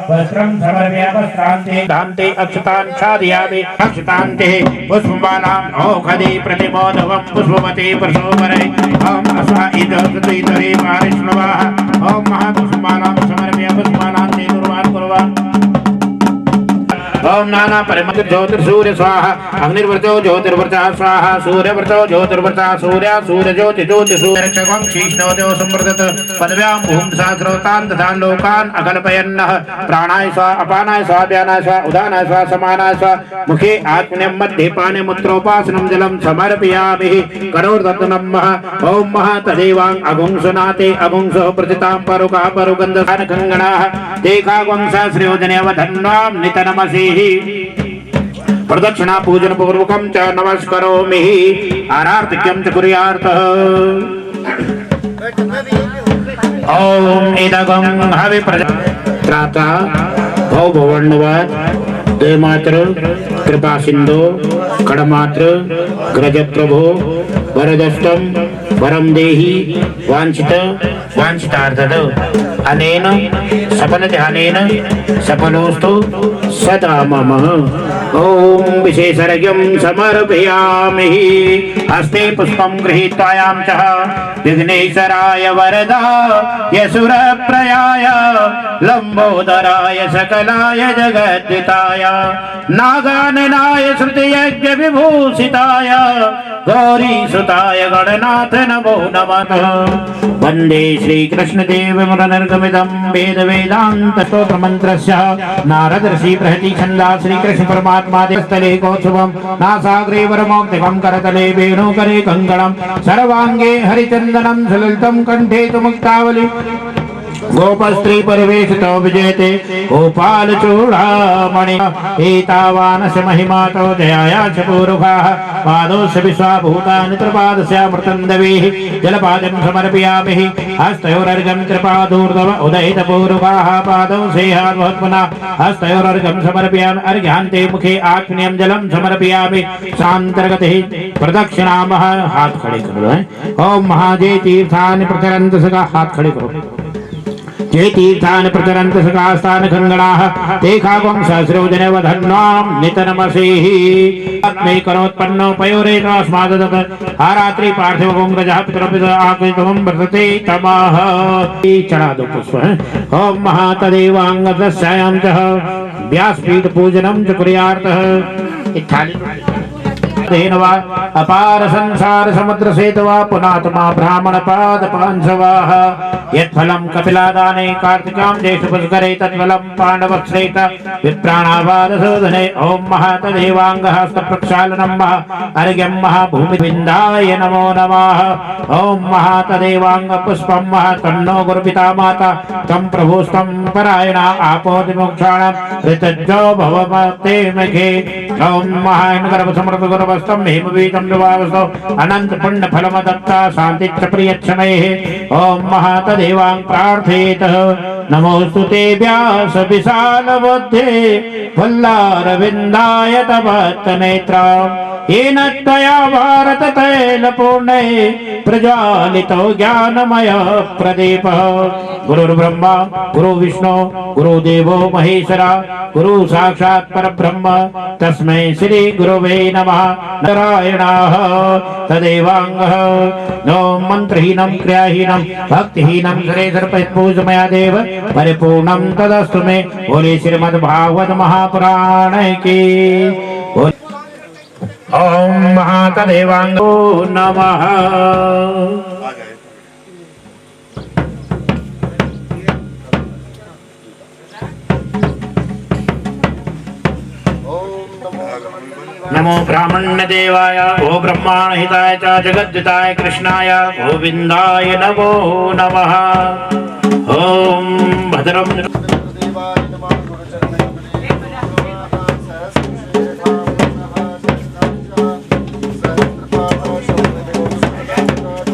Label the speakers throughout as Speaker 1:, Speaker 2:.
Speaker 1: वस्त्रं समर्प्य वस्त्रान्ते दान्ते अक्षतान् छादयामि अक्षतान्ते पुष्पमालां औषधि प्रतिमोदवं पुष्पवती प्रसोमरे ओम अस्वा इदरे पारिष्णवाः ओम महापुष्पमालां समर्प्य पुष्पमालान्ते दुर्वान् कुर्वान् ओम नाना परिमल ज्योतिर्सूर्य स्वाहा अग्निर्वृतो ज्योतिर्वृता स्वाहा सूर्यवृतो ज्योतिर्वृता सूर्य सूर्य ज्योति ज्योति सूर्यक्षकं शीष्णोदयो संवर्धत पदव्यां भूम सहस्रोतान् तथान् लोकान् अकल्पयन्नः प्राणाय स्वाहा अपानाय स्वाहा व्यानाय स्वाहा उदानाय स्वाहा समानाय स्वाहा मुखे आत्मन्यं मध्ये पाने मूत्रोपासनं जलं समर्पयामि करोर्दत्तं ओम महा तदेवां अगुंसनाते अगुंसः प्रतितां परुका परुगन्धकान् कंगणाः देखागुंस श्रीयोजनेवधन्वां नितनमसि प्रदक्षिणा पूजन पूर्वकं च नमस्करोमि आरार्तिक्यं च कुर्यार्थः ओम इदगं हवि प्रजाता भववर्णवाद देवमात्र कृपा सिंधु खड़मात्र ग्रज प्रभो वरदष्टम वरम देहि वांछित वांछितार्थद अनेन सफल ध्यानेन सफलोस्तु सदा मम ओम विशेषर्घ्यं समर्पयामि हस्ते पुष्पं गृहीत्वायां च विघ्नेश्वराय वरदा यशुरप्रयाय लंबोदराय सकलाय जगद्दिताय नागाननाय श्रुतियज्ञ विभूषिताय गौरीसुताय गणनाथ नमो नमः वंदे श्री कृष्णदेवमुरनिर्गमितं वेद वेदांत स्तोत्र मंत्रस्य नारद ऋषि प्रहति छंदा श्री कृष्ण परमात्मा देवस्थले कौत्सवं नासाग्रे वरमौक्तिकं करतले वेणुकरे कंगणं सर्वांगे हरिचंदनं सुललितं कंठे तु मुक्तावली गोपस्त्री परिवेशितो विजयते गोपाल चूड़ामणि एतावानस महिमातो जयाया च पूरुखाः पादोस्य विश्वाभूतानि त्रिपादस्यामृतं दवेः जलपादं समर्पयामि हस्तयोरर्घं त्रिपादूर्ध्व उदयितपूरुखाः पादौ सेहाद्भवत्पुनः हस्तयोरर्घं समर्पयामि अर्घ्यान्ते मुखे आत्मनीयं जलं समर्पयामि सान्तर्गतिः प्रदक्षिणामः हाथ खड़े करो ओम महाजय तीर्थानि प्रचरन्त सका हाथ खड़े करो जे तीर्थान प्रचरन्त सकास्तान खंगणाः तेखागं सहस्रोजनवधन्वां नितनमसेः आत्मे करोत्पन्नो पयोरेतास्मादत आरात्रि पार्थिवं रजः पितरपित आकृतमं वर्तते तमाह चढ़ा दो पुष्प ओम महातदेवांगदस्यां च व्यासपीठ पूजनं च कुर्यार्थः धेनवा अपार संसार समुद्र सेतवा पुनात्मा ब्राह्मण पाद पांसवाः यत्फलं कपिलादाने कार्तिकां ज्येष्ठ पुष्करे तत्फलं पाण्डवश्रेष्ठ विप्राणावादशोधने ओम महातदेवांगहस्त प्रक्षालनं अर्घ्यं महाभूमिविन्दाय नमो नमः ओम महातदेवांग पुष्पं तन्नो गुरुपिता माता तं प्रभुस्तं परायणा आपोतिमोक्षाणां ऋतज्जो भवते मखे ओम महानगरवसमृत गुरव हेमवीतं दुवावसो अनंत पुण्य फलमदत्ता शांतिच्च प्रियच्छमैः ओम महातदेवां प्रार्थयेतः नमोस्तु ते व्यास विशाल बुद्धे वल्लारविन्दाय तवत्तनेत्रा येन त्वया भारत तैलपूर्णे प्रज्वालितो ज्ञानमय प्रदीपः गुरुर्ब्रह्मा गुरुर्विष्णु गुरुदेवो महेश्वरा गुरु साक्षात् परब्रह्म तस्मै श्री गुरुवे नमः नारायणाः तदेवांगः नो मंत्रहीनं क्रियाहीनं भक्तिहीनं सुरेशर्पयत्पूजमया देव परिपूर्णं तदस्तु मे बोले श्रीमद्भागवत महापुराण की ओम महातदेवांगो नमः नमो ब्राह्मण्य देवाय ओ ब्रह्माण हिताय च जगद्दिताय कृष्णाय गोविंदाय नमो नमः ओम भद्रम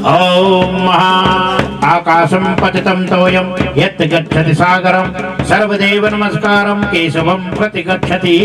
Speaker 1: ओम महा आकाशं पतितं तोयं यत् गच्छति सागरं सर्वदेव नमस्कारं केशवं प्रति गच्छति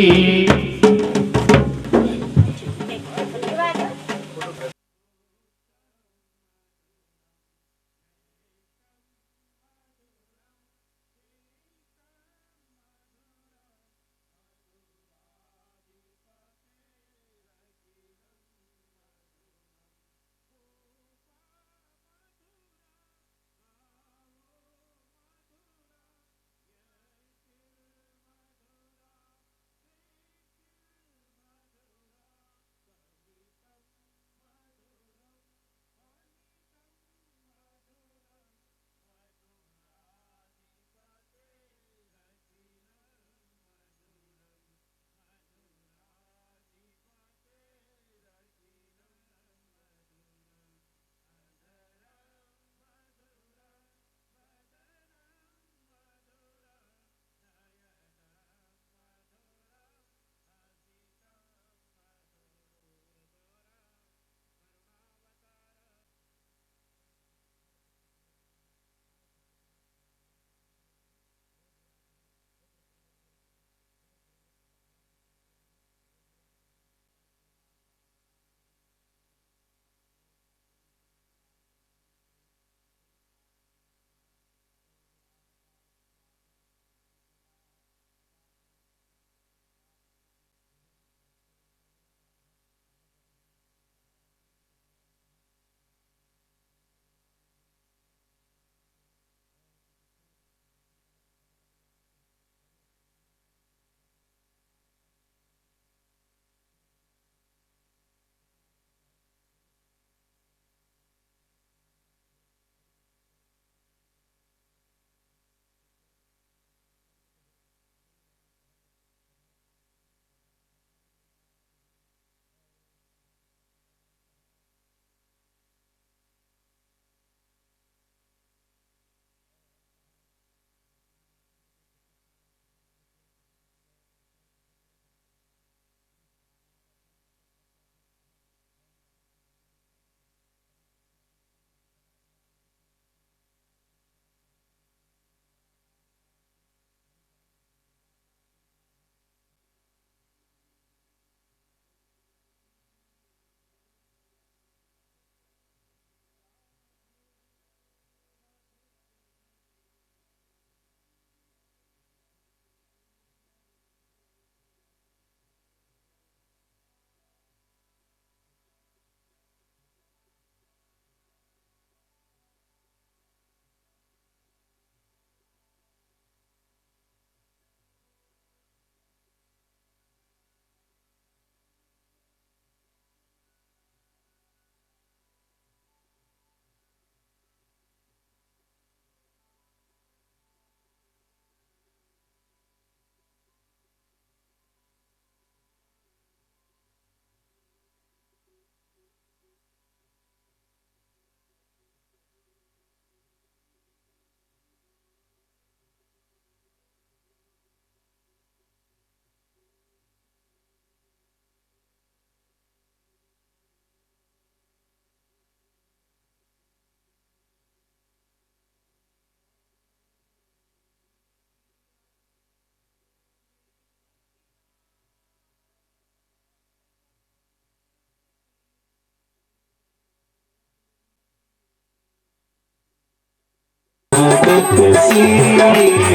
Speaker 2: आदत सी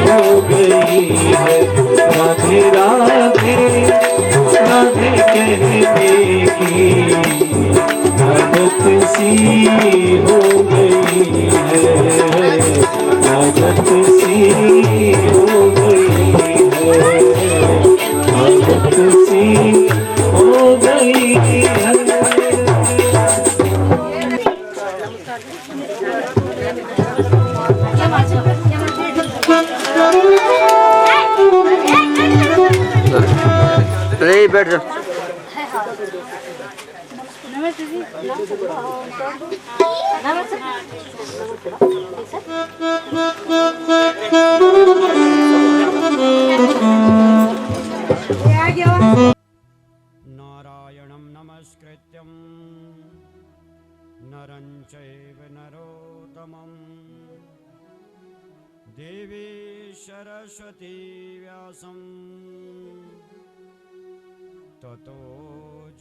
Speaker 2: हो गई है राधे राधे राधे कहने की आदत सी हो गई है आदत सी हो गई है आदत सी हो गई है।
Speaker 3: नहीं बैठ जा
Speaker 4: नारायणं नमस्कृत्यं नरं चैव नरोत्तमं देवी सरस्वती व्यासं ततो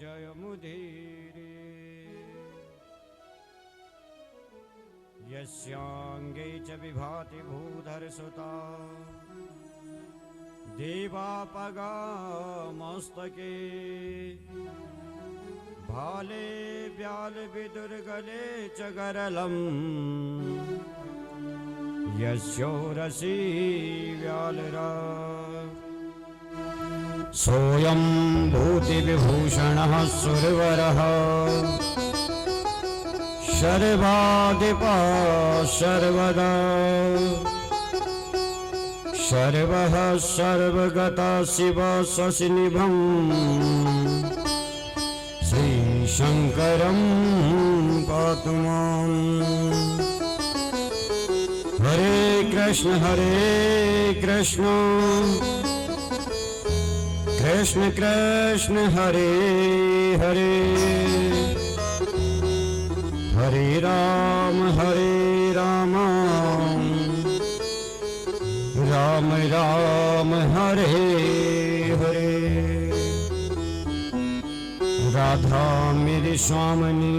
Speaker 4: जयमुदीरये यस्यांगे च विभाति भूधरसुता देवापगा मस्तके भाले व्याल विदुर्गले च गरलम् यस्योरसि व्यालरा सोऽयं भूतिविभूषणः सुरवरः सर्वाधिपः सर्वदा सर्वः सर्वगता शिव शशिनिभं श्रीशङ्करं पातु माम्। हरे कृष्ण कृष्ण कृष्ण हरे हरे हरे राम राम राम हरे हरे। राधा मेरी स्वामिनी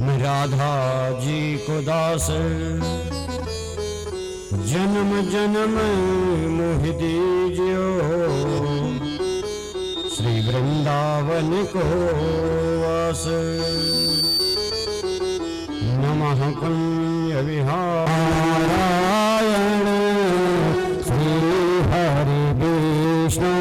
Speaker 4: मैं राधा जी को दास जन्म जन्म मोह दीजियो श्री वृंदावन को वास। नमः पुण्य विहारायण श्री हरि विष्णु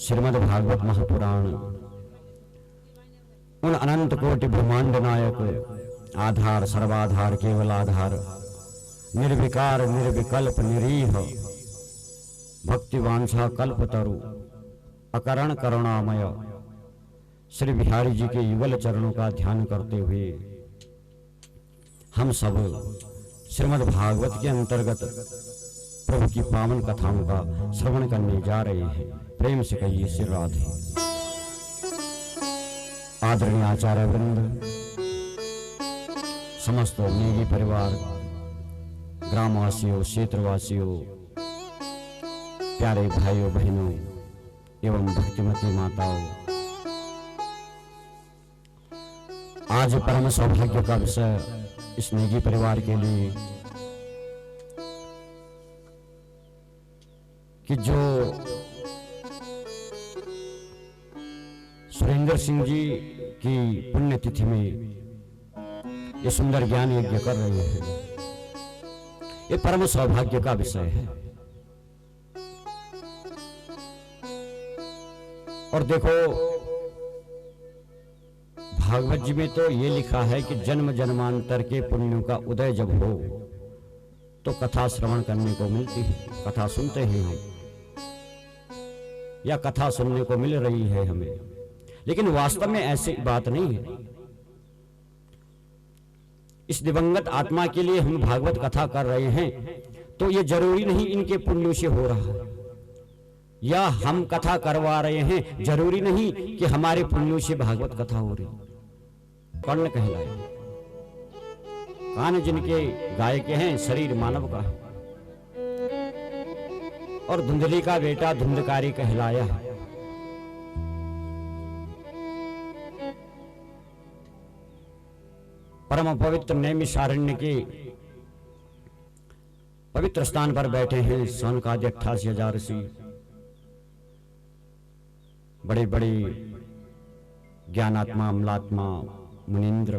Speaker 4: श्रीमद् भागवत महापुराण उन अनंत कोटि ब्रह्मांड नायक आधार सर्वाधार केवल आधार निर्विकार निर्विकल्प निरीह भक्ति वांछा कल्प तरु अकरण करुणामय श्री बिहारी जी के युगल चरणों का ध्यान करते हुए हम सब श्रीमद् भागवत के अंतर्गत प्रभु की पावन कथाओं का श्रवण करने जा रहे हैं। प्रेम से कहिए श्री राधे। आदरणीय आचार्य वृंद, समस्त नेगी परिवार, ग्रामवासियों, क्षेत्रवासियों, प्यारे भाइयों बहनों एवं भक्तिमती माताओं, आज परम सौभाग्य का विषय इस नेगी परिवार के लिए कि जो सुरेंद्र सिंह जी की पुण्यतिथि में ये सुंदर ज्ञान यज्ञ कर रहे हैं, ये परम सौभाग्य का विषय है। और देखो भागवत जी में तो ये लिखा है कि जन्म जन्मांतर के पुण्यों का उदय जब हो तो कथा श्रवण करने को मिलती है, कथा सुनते हैं हम, या कथा सुनने को मिल रही है हमें, लेकिन वास्तव में ऐसी बात नहीं है। इस दिवंगत आत्मा के लिए हम भागवत कथा कर रहे हैं तो ये जरूरी नहीं इनके पुण्यों से हो रहा है, या हम कथा करवा रहे हैं जरूरी नहीं कि हमारे पुण्यों से भागवत कथा हो रही। कर्ण कहलाए, कान जिनके गाय के हैं, शरीर मानव का है, और धुंधली का बेटा धुंधकारी कहलाया है। परम पवित्र नैमिषारण्य के पवित्र स्थान पर बैठे हैं सौनकादि 88,000 ऋषि, बड़े बड़े ज्ञानात्मा अमलात्मा मुनीन्द्र,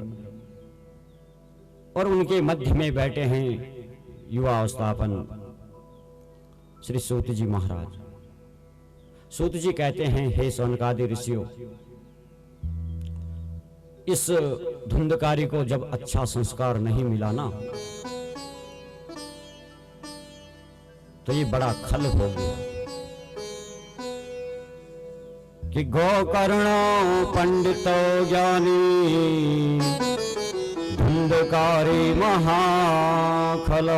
Speaker 4: और उनके मध्य में बैठे हैं युवा अवस्थापन श्री सूत जी महाराज। सूत जी कहते हैं, हे सौनकादि ऋषियों, इस धुंधकारी को जब अच्छा संस्कार नहीं मिला ना तो ये बड़ा खल हो गया कि गोकर्णो पंडितो ज्ञानी धुंधकारी महाखल।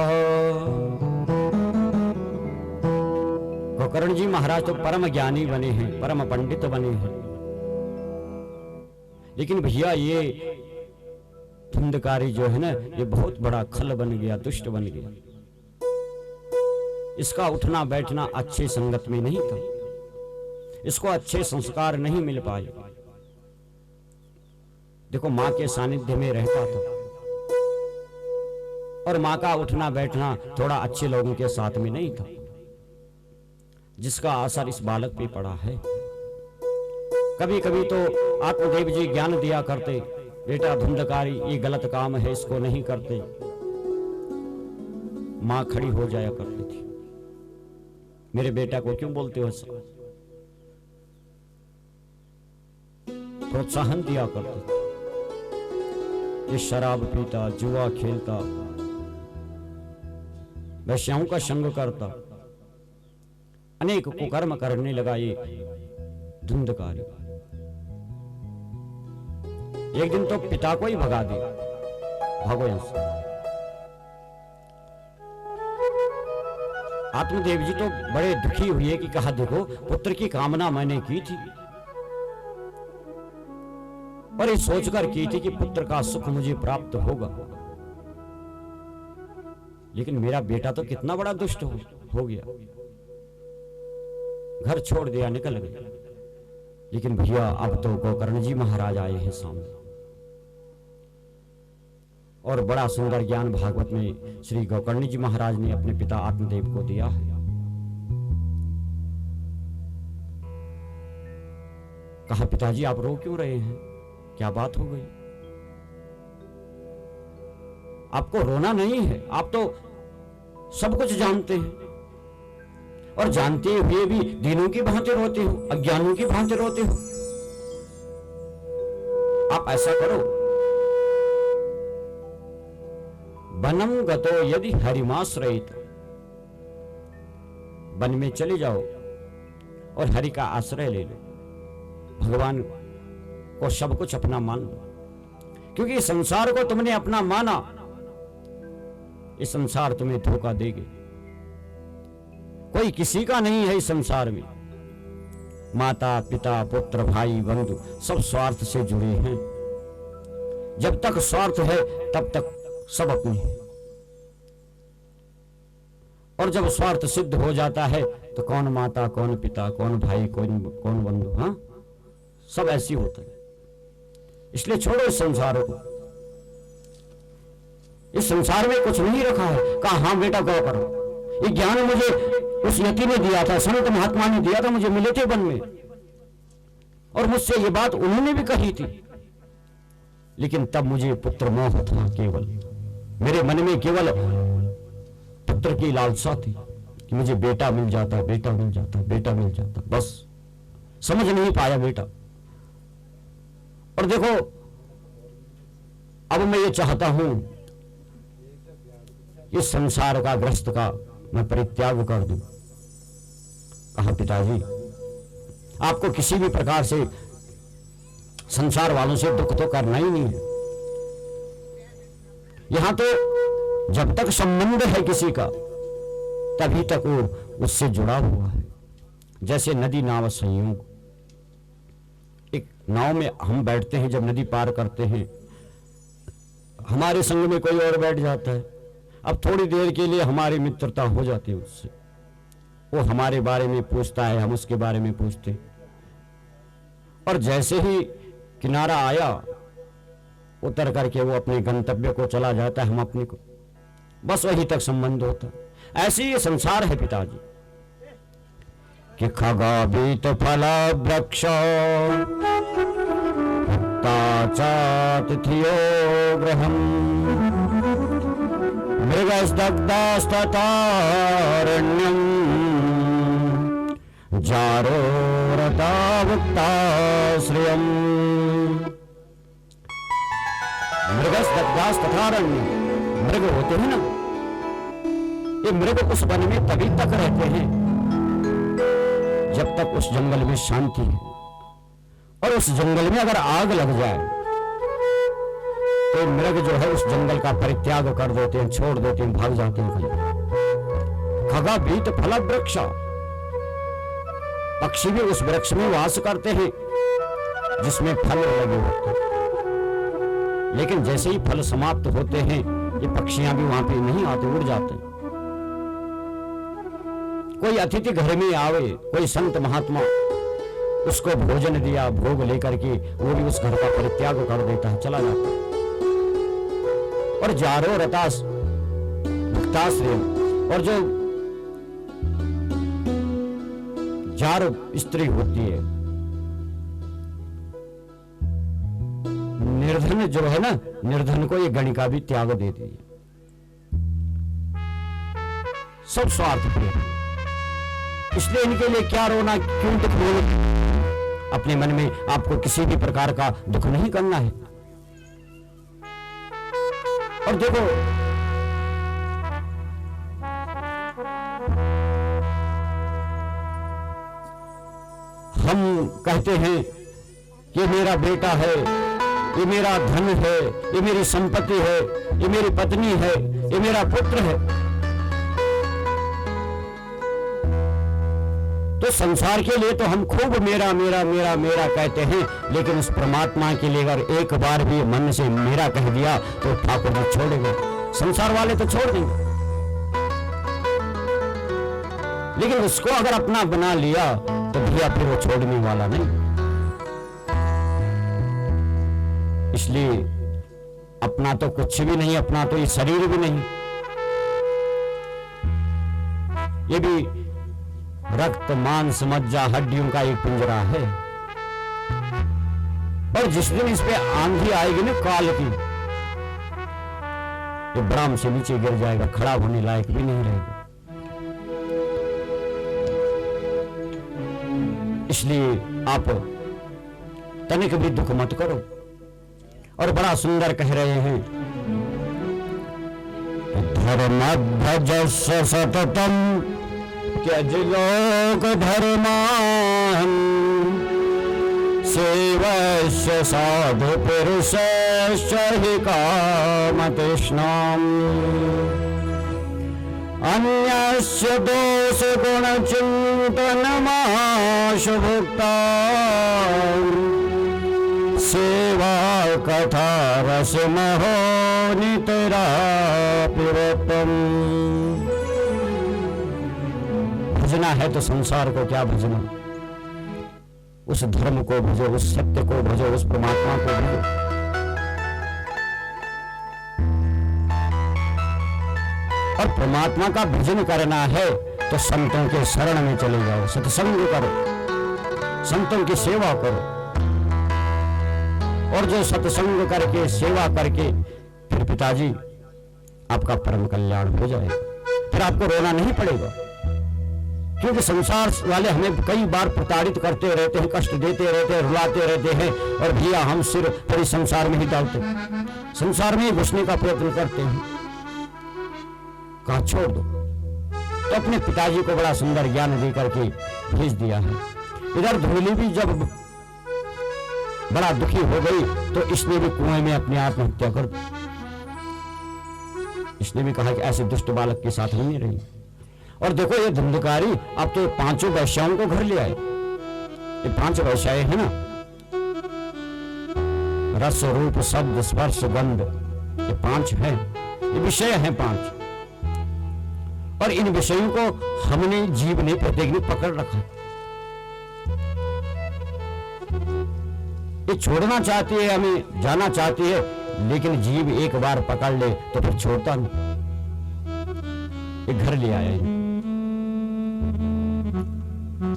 Speaker 4: गोकर्ण जी महाराज तो परम ज्ञानी बने हैं, परम पंडित बने हैं, लेकिन भैया ये धुंधकारी जो है ना, ये बहुत बड़ा खल बन गया, दुष्ट बन गया। इसका उठना बैठना अच्छे संगत में नहीं था, इसको अच्छे संस्कार नहीं मिल पाए। देखो मां के सानिध्य में रहता था और मां का उठना बैठना थोड़ा अच्छे लोगों के साथ में नहीं था, जिसका असर इस बालक पे पड़ा है। कभी कभी तो आत्मदेव जी ज्ञान दिया करते, बेटा धुंधकारी ये गलत काम है, इसको नहीं करते। मां खड़ी हो जाया करती थी, मेरे बेटा को क्यों बोलते हो ऐसा, प्रोत्साहन दिया करते थे। ये शराब पीता, जुआ खेलता, वैश्याओं का संग करता, अनेक कुकर्म करने लगा ये धुंधकारी। एक दिन तो पिता को ही भगा दिया, भागो यहां से। आत्मदेव जी तो बड़े दुखी हुए कि कहा देखो पुत्र की कामना मैंने की थी और ये सोचकर की थी कि पुत्र का सुख मुझे प्राप्त होगा, लेकिन मेरा बेटा तो कितना बड़ा दुष्ट हो गया, घर छोड़ दिया, निकल गया। लेकिन भैया अब तो गोकर्ण जी महाराज आए हैं सामने और बड़ा सुंदर ज्ञान भागवत में श्री गोकर्ण जी महाराज ने अपने पिता आत्मदेव को दिया है। कहा पिताजी आप रो क्यों रहे हैं, क्या बात हो गई? आपको रोना नहीं है, आप तो सब कुछ जानते हैं और जानते हुए भी दीनों की भांति रोते हो, अज्ञानों की भांति रोते हो। आप ऐसा करो, वनम गतो यदि हरिमाश्रयित, वन में चले जाओ और हरि का आश्रय ले लो, भगवान को सब कुछ अपना मान लो, क्योंकि इस संसार को तुमने अपना माना, इस संसार तुम्हें धोखा देगी। कोई किसी का नहीं है इस संसार में, माता पिता पुत्र भाई बंधु सब स्वार्थ से जुड़े हैं। जब तक स्वार्थ है तब तक सब अपने हैं, और जब स्वार्थ सिद्ध हो जाता है तो कौन माता कौन पिता कौन भाई कौन बंधु, हाँ सब ऐसी होता है। इसलिए छोड़ो इस संसार को, इस संसार में कुछ नहीं रखा है। कहा हाँ बेटा गौ करो, ये ज्ञान मुझे उस यति ने दिया था, संत महात्मा ने दिया था, मुझे मिले थे वन में, और मुझसे ये बात उन्होंने भी कही थी, लेकिन तब मुझे पुत्र मोह था, केवल मेरे मन में केवल पुत्र की लालसा थी कि मुझे बेटा मिल जाता, बेटा मिल जाता, बेटा मिल जाता, बस समझ नहीं पाया बेटा। और देखो अब मैं ये चाहता हूं इस संसार का ग्रस्त का मैं परित्याग कर दूं। कहा पिताजी आपको किसी भी प्रकार से संसार वालों से दुख तो करना ही नहीं है। यहां तो जब तक संबंध है किसी का तभी तक वो उससे जुड़ा हुआ है। जैसे नदी नाव संयोग, एक नाव में हम बैठते हैं, जब नदी पार करते हैं हमारे संग में कोई और बैठ जाता है, अब थोड़ी देर के लिए हमारी मित्रता हो जाती है उससे, वो हमारे बारे में पूछता है, हम उसके बारे में पूछते हैं, और जैसे ही किनारा आया उतर करके वो अपने गंतव्य को चला जाता है, हम अपने को, बस वहीं तक संबंध होता है। ऐसे ही संसार है पिताजी कि खगा बीत फला वृक्ष तिथियो ग्रहम मृगस्तग्धास्ततारण्यम जारो रतावुक्ताश्रयम्। मृगस्तग्धास्ततारण्यम, मृग होते हैं ना, ये मृग उस वन में तभी तक रहते हैं जब तक उस जंगल में शांति है, और उस जंगल में अगर आग लग जाए तो मृग जो है उस जंगल का परित्याग कर देते हैं, छोड़ देते हैं, भाग जाते हैं कहीं। खगा बीत फल वृक्ष, पक्षी भी उस वृक्ष में वास करते हैं जिसमें फल लगे होते हैं, लेकिन जैसे ही फल समाप्त होते हैं ये पक्षियां भी वहां पे नहीं आते, उड़ जाते हैं। कोई अतिथि घर में आवे, कोई संत महात्मा, उसको भोजन दिया, भोग लेकर के वो भी उस घर का परित्याग कर देता है, चला जाता है। और जारो रतास भक्ताश्रय, और जो जार स्त्री होती है, निर्धन जो है ना, निर्धन को ये गणिका भी त्याग देती है। सब स्वार्थ प्रिय, इसलिए इनके लिए क्या रोना, क्यों दुख रोना। अपने मन में आपको किसी भी प्रकार का दुख नहीं करना है। और देखो, हम कहते हैं कि मेरा बेटा है, ये मेरा धन है, ये मेरी संपत्ति है, ये मेरी पत्नी है, ये मेरा पुत्र है। तो संसार के लिए तो हम खूब मेरा मेरा मेरा मेरा कहते हैं, लेकिन उस परमात्मा के लिए अगर एक बार भी मन से मेरा कह दिया तो ठाकुर जी छोड़ेंगे। संसार वाले तो छोड़ देंगे, लेकिन उसको अगर अपना बना लिया तो भैया फिर वो छोड़ने वाला नहीं। इसलिए अपना तो कुछ भी नहीं, अपना तो ये शरीर भी नहीं, ये भी रक्त मांस मज्जा हड्डियों का एक पिंजरा है। और जिस दिन इस पे आंधी आएगी ना काल की, ये ब्राह्म से नीचे गिर जाएगा, खड़ा होने लायक भी नहीं रहेगा। इसलिए आप तनिक भी दुख मत करो। और बड़ा सुंदर कह रहे हैं, धर्म भजस्व सततम त्यज लोक धर्मान सेवस्य साधु पुरुषस्य हि कामतृष्णाम् अन्यस्य दोष गुण चिंतनमाशु भुक्ता सेवा कथा रस महो नितरापिवतम। भजना है तो संसार को क्या भजना, उस धर्म को भजो, उस सत्य को भजो, उस परमात्मा को भजो। और परमात्मा का भजन करना है तो संतों के शरण में चले जाओ, सत्संग करो, संतों की सेवा करो। और जो सत्संग करके सेवा करके फिर पिताजी आपका परम कल्याण हो जाएगा, फिर आपको रोना नहीं पड़ेगा। क्योंकि संसार वाले हमें कई बार प्रताड़ित करते रहते हैं, कष्ट देते रहते हैं, रुलाते रहते हैं, और भैया हम सिर पूरी संसार में ही डालते हैं, संसार में ही घुसने का प्रयत्न करते हैं। कहा छोड़ दो। तो अपने पिताजी को बड़ा सुंदर ज्ञान दे करके भेज दिया है। इधर धूली भी जब बड़ा दुखी हो गई तो इसने भी कुएं में अपनी आत्महत्या कर दी। इसने भी कहा कि ऐसे दुष्ट बालक के साथ नहीं रही। और देखो ये धुंधकारी अब तो पांचों वैश्याओं को घर ले आए। ये 5 वैश्याएं हैं ना, रस रूप शब्द स्पर्श गंध, ये 5 हैं, ये विषय हैं 5। और इन विषयों को हमने जीव ने प्रत्येक ने पकड़ रखा। ये छोड़ना चाहती है, हमें जाना चाहती है, लेकिन जीव एक बार पकड़ ले तो फिर छोड़ता नहीं। ये घर ले आया।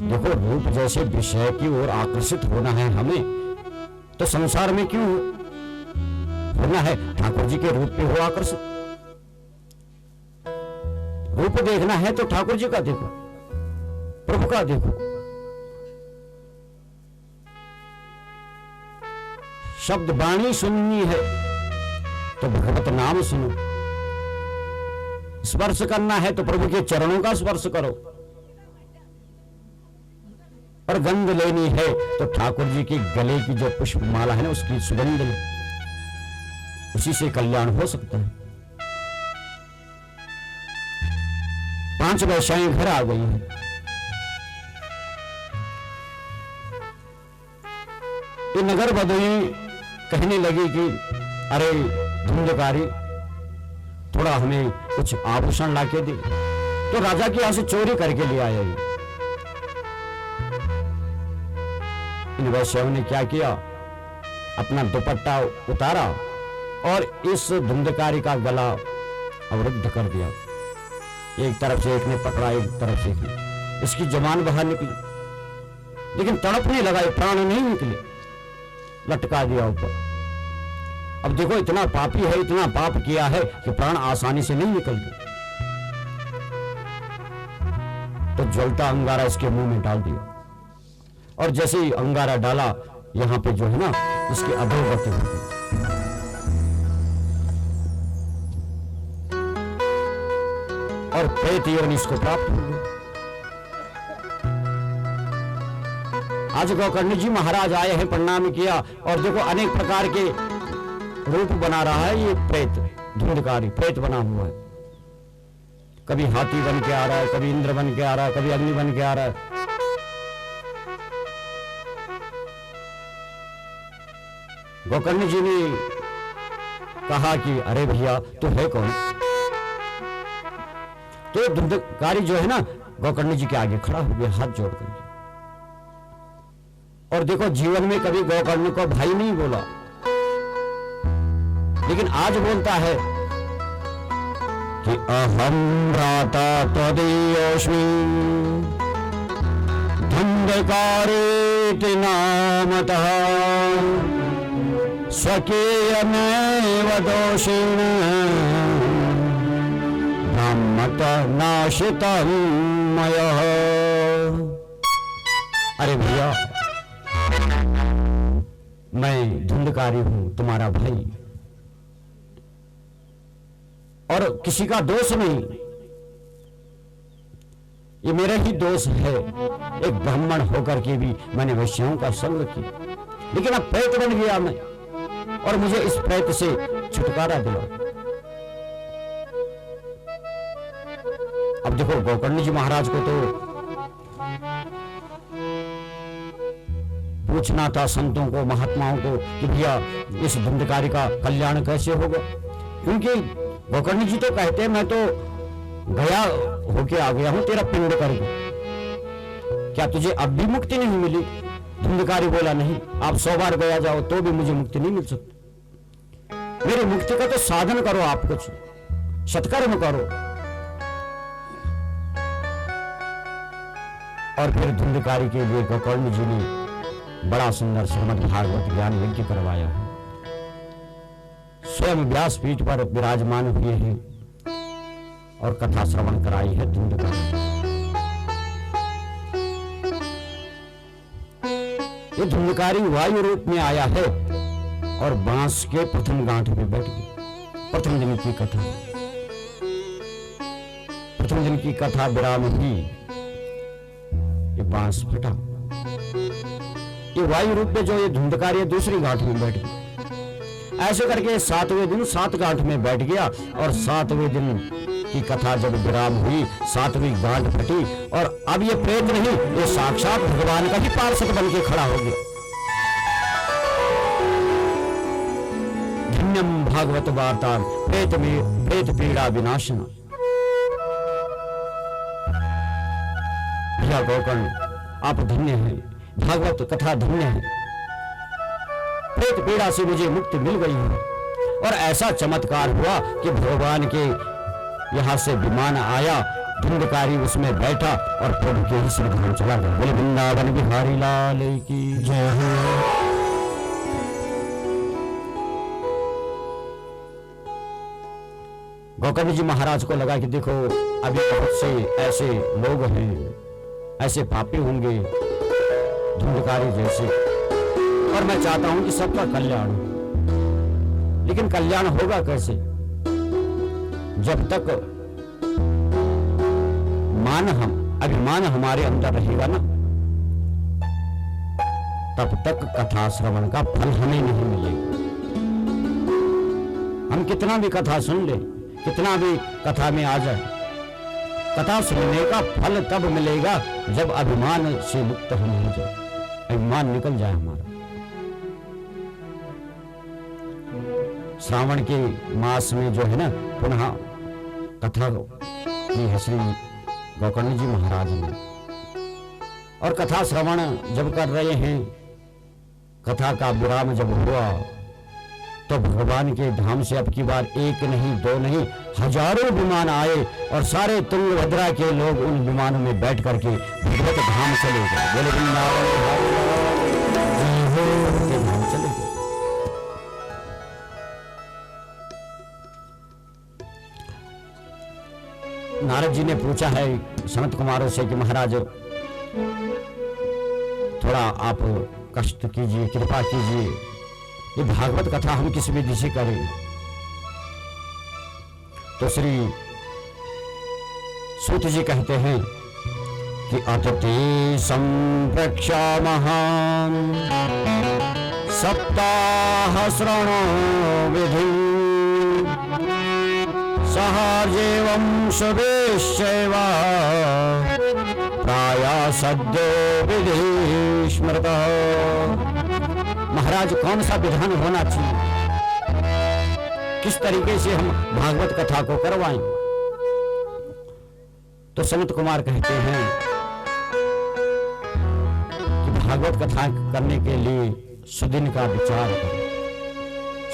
Speaker 4: देखो रूप जैसे विषय की ओर आकर्षित होना है हमें, तो संसार में क्यों होना है? ठाकुर जी के रूप पे हो आकर्षित। रूप देखना है तो ठाकुर जी का देखो, प्रभु का देखो। शब्द वाणी सुननी है तो भगवत नाम सुनो। स्पर्श करना है तो प्रभु के चरणों का स्पर्श करो। और गंध लेनी है तो ठाकुर जी के गले की जो पुष्प माला है ना, उसकी सुगंध लो, उसी से कल्याण हो सकता है। 5 वैश्याएं घर आ गई हैं। ये नगर बदोई कहने लगी कि अरे धुंधकारी, थोड़ा हमें कुछ आभूषण लाके दे। तो राजा के यहां से चोरी करके ले आया। इन वैश्यों ने क्या किया, अपना दुपट्टा उतारा और इस धुंधकारी का गला अवरुद्ध कर दिया। एक तरफ से एक ने पकड़ा, एक तरफ से एक ने। इसकी जबान बाहर निकली, लेकिन तड़पने लगा, प्राण नहीं निकले, लटका दिया ऊपर। अब देखो इतना पापी है, इतना पाप किया है कि प्राण आसानी से नहीं निकलते। तो जलता अंगारा इसके मुंह में डाल दिया, और जैसे ही अंगारा डाला, यहां पे जो है ना इसकी अधोगति हो गई। और प्रेत योनि इसको प्राप्त हो गई। आज गोकर्ण जी महाराज आए हैं, प्रणाम किया, और देखो अनेक प्रकार के रूप बना रहा है ये प्रेत, धुंधकारी प्रेत बना हुआ है। कभी हाथी बन के आ रहा है, कभी इंद्र बन के आ रहा है, कभी अग्नि बन के आ रहा है। गोकर्ण जी ने कहा कि अरे भैया तू है कौन? तो धुंधकारी जो है ना गोकर्ण जी के आगे खड़ा हो गया हाथ जोड़ करके। और देखो जीवन में कभी गोकर्ण को भाई नहीं बोला, लेकिन आज बोलता है कि अहम भ्राता त्वदीयोऽस्मि धुंधकारेति नामतः स्वकीयमेव दोषेण ब्रह्मत नाशितं मया। अरे भैया, मैं धुंधकारी हूं, तुम्हारा भाई, और किसी का दोष नहीं, ये मेरा ही दोष है। एक ब्राह्मण होकर के भी मैंने वैश्यों का संग किया, लेकिन अब प्रेत बन गया मैं, और मुझे इस प्रेत से छुटकारा दिलाओ। अब देखो गोकर्ण जी महाराज को तो पूछना था संतों को, महात्माओं को कि भैया इस धुंधकारी का कल्याण कैसे होगा, क्योंकि गोकर्ण जी तो कहते हैं मैं तो गया होके आ गया हूं तेरा पिंड करके, क्या तुझे अब भी मुक्ति नहीं मिली? धुंधकारी बोला नहीं, आप 100 बार गया जाओ तो भी मुझे मुक्ति नहीं मिल सकती। मेरी मुक्ति का तो साधन करो, आप कुछ सत्कर्म करो। और फिर धुंधकारी के लिए गोकर्ण जी ने बड़ा सुंदर श्रीमद् भागवत ज्ञान यज्ञ करवाया है। स्वयं व्यासपीठ पर विराजमान हुए हैं और कथा श्रवण कराई है धुंधकारी। ये धुंधकारी वायु रूप में आया है और बांस के प्रथम गांठ में बैठ गया। प्रथम दिन की कथा, प्रथम दिन की कथा विराम हुई, ये बांस फटा। ये वायु रूप में जो ये धुंधकारी दूसरी गांठ में बैठ गया। ऐसे करके 7वें दिन 7 गांठ में बैठ गया, और 7वें दिन की कथा जब विराम हुई, 7वीं गांठ फटी, और अब ये प्रेत नहीं, ये साक्षात भगवान का ही पार्षद बन के खड़ा हो गया। धन्यम भागवत वार्ता प्रेत पीड़ा विनाशना। भैया गोकर्ण आप धन्य हैं, भागवत कथा धन्य है, प्रेत पीड़ा से मुझे मुक्ति मिल गई है। और ऐसा चमत्कार हुआ कि भगवान के यहां से विमान आया, धुंधकारी उसमें बैठा और प्रभु के ही श्रीधाम चला गया। बोले वृंदावन बिहारी लाल की जय हो। गोकर्ण जी महाराज को लगा कि देखो अभी बहुत से ऐसे लोग हैं, ऐसे पापी होंगे धुंधकारी जैसे, और मैं चाहता हूं कि सबका कल्याण हो, लेकिन कल्याण होगा कैसे? जब तक अभिमान हमारे अंदर रहेगा ना, तब तक कथा श्रवण का फल हमें नहीं मिलेगा। हम कितना भी कथा सुन ले, कितना भी कथा में आ जाए, कथा सुनने का फल तब मिलेगा जब अभिमान से मुक्त हम हो जाए, अभिमान निकल जाए हमारा। श्रावण के मास में जो है ना पुनः कथा की है श्री गोकर्ण जी महाराज ने। और कथा श्रवण जब कर रहे हैं, कथा का विराम जब हुआ तो भगवान के धाम से अब की बार एक नहीं दो नहीं हजारों विमान आए और सारे तुंगभद्रा के लोग उन विमानों में बैठ करके भगवत धाम चले गए। बोले वृंदावन के धाम चले गए। नारद जी ने पूछा है सनत कुमारों से कि महाराज थोड़ा आप कष्ट कीजिए, कृपा कीजिए, ये भागवत कथा हम किस विधि से करें। तो श्री सूत जी कहते हैं कि अतते संप्रक्षामः सप्ताह श्रवणो विधि सहार्येवं शुभेश्चैव प्रायः सद्यो विधि स्मृतः। महाराज कौन सा विधान होना चाहिए, किस तरीके से हम भागवत कथा को करवाएं। तो सनत कुमार कहते हैं कि भागवत कथा करने के लिए सुदिन का विचार करो,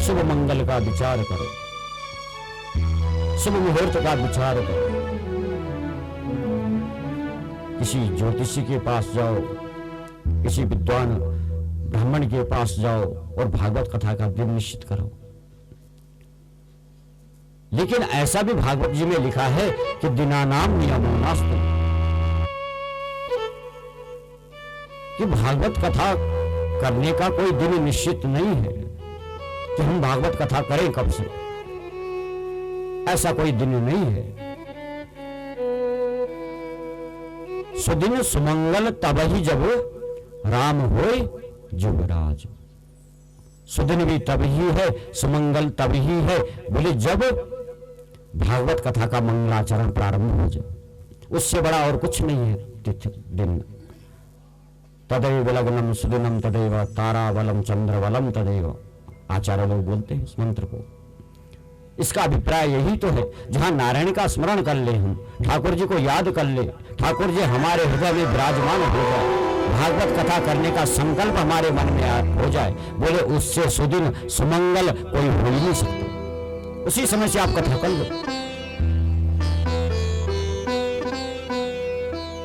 Speaker 4: शुभ मंगल का विचार करो, शुभ मुहूर्त का विचार करो, किसी ज्योतिषी के पास जाओ, किसी विद्वान ब्राह्मण के पास जाओ और भागवत कथा का दिन निश्चित करो। लेकिन ऐसा भी भागवत जी में लिखा है कि दिनानाम नियमो नास्ति, कि भागवत कथा करने का कोई दिन निश्चित नहीं है कि हम भागवत कथा करें कब से, ऐसा कोई दिन नहीं है। सुदिन सुमंगल तब ही जब राम होए जुगराज। सुदिन भी तब ही है, सुमंगल तब ही है बोले जब भागवत कथा का मंगलाचरण प्रारंभ हो जाए, उससे बड़ा और कुछ नहीं है तिथि दिन। तदैव लग्नम सुदिनम तदैव तारावलम चंद्रवलम तदैव, आचार्य लोग बोलते हैं इस मंत्र को। इसका अभिप्राय यही तो है, जहां नारायण का स्मरण कर ले, हम ठाकुर जी को याद कर ले, ठाकुर जी हमारे हृदय में विराजमान हो जाए, भागवत कथा करने का संकल्प हमारे मन में हो जाए, बोले उससे सुदिन सुमंगल कोई हो ही नहीं सकता। उसी समय से आप कथा कर लो।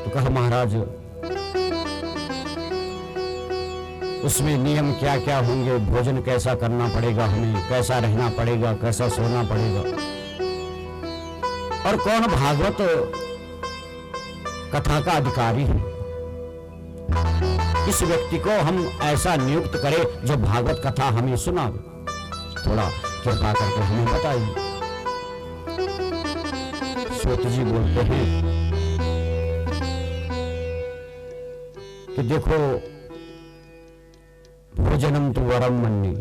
Speaker 4: तो कहा महाराज उसमें नियम क्या क्या होंगे, भोजन कैसा करना पड़ेगा, हमें कैसा रहना पड़ेगा, कैसा सोना पड़ेगा, और कौन भागवत कथा का अधिकारी है। इस व्यक्ति को हम ऐसा नियुक्त करें जो भागवत कथा हमें सुनावे, थोड़ा कृपा करके हमें बताइए। सूत जी बोलते हैं कि देखो भोजनम तु वरम मन्ये,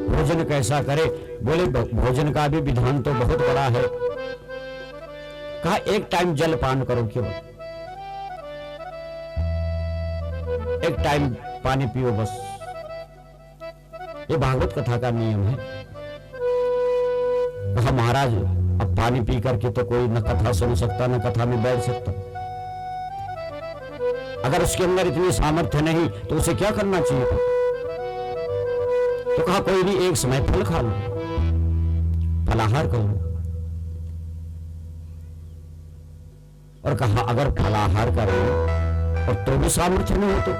Speaker 4: भोजन कैसा करे, बोले भोजन का भी विधान तो बहुत बड़ा है। कहा एक टाइम जल पान करो, केवल एक टाइम पानी पियो बस, ये भागवत कथा का नियम है। कहा महाराज अब पानी पी करके तो कोई न कथा सुन सकता न कथा में बैठ सकता, अगर उसके अंदर इतनी सामर्थ्य नहीं तो उसे क्या करना चाहिए था। तो कहा कोई भी एक समय फल खा लो, फलाहार कर लो। और कहा अगर फलाहार करें और तो भी सामर्थ्य नहीं हो तो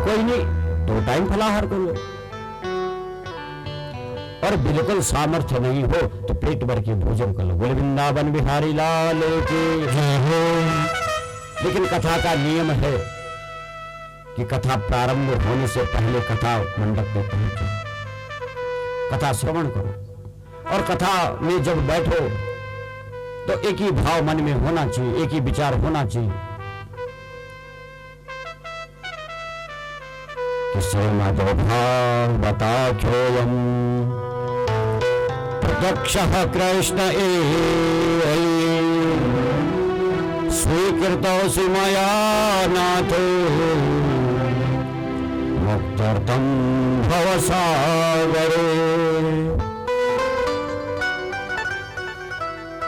Speaker 4: कोई नहीं, 2 टाइम फलाहार कर लो। और बिल्कुल सामर्थ्य नहीं हो तो पेट भर के भोजन कर लो। बोले वृंदावन बिहारी लाल की जय हो। लेकिन कथा का नियम है कि कथा प्रारंभ होने से पहले कथा मंडप में पहुंचो, कथा श्रवण करो, और कथा में जब बैठो तो एक ही भाव मन में होना चाहिए, एक ही विचार होना चाहिए कि श्रीमद् भागवताख्योऽयं प्रत्यक्षः कृष्ण स्वीकृतोऽसि मया नाथो भक्त्यर्थम भवसागरे।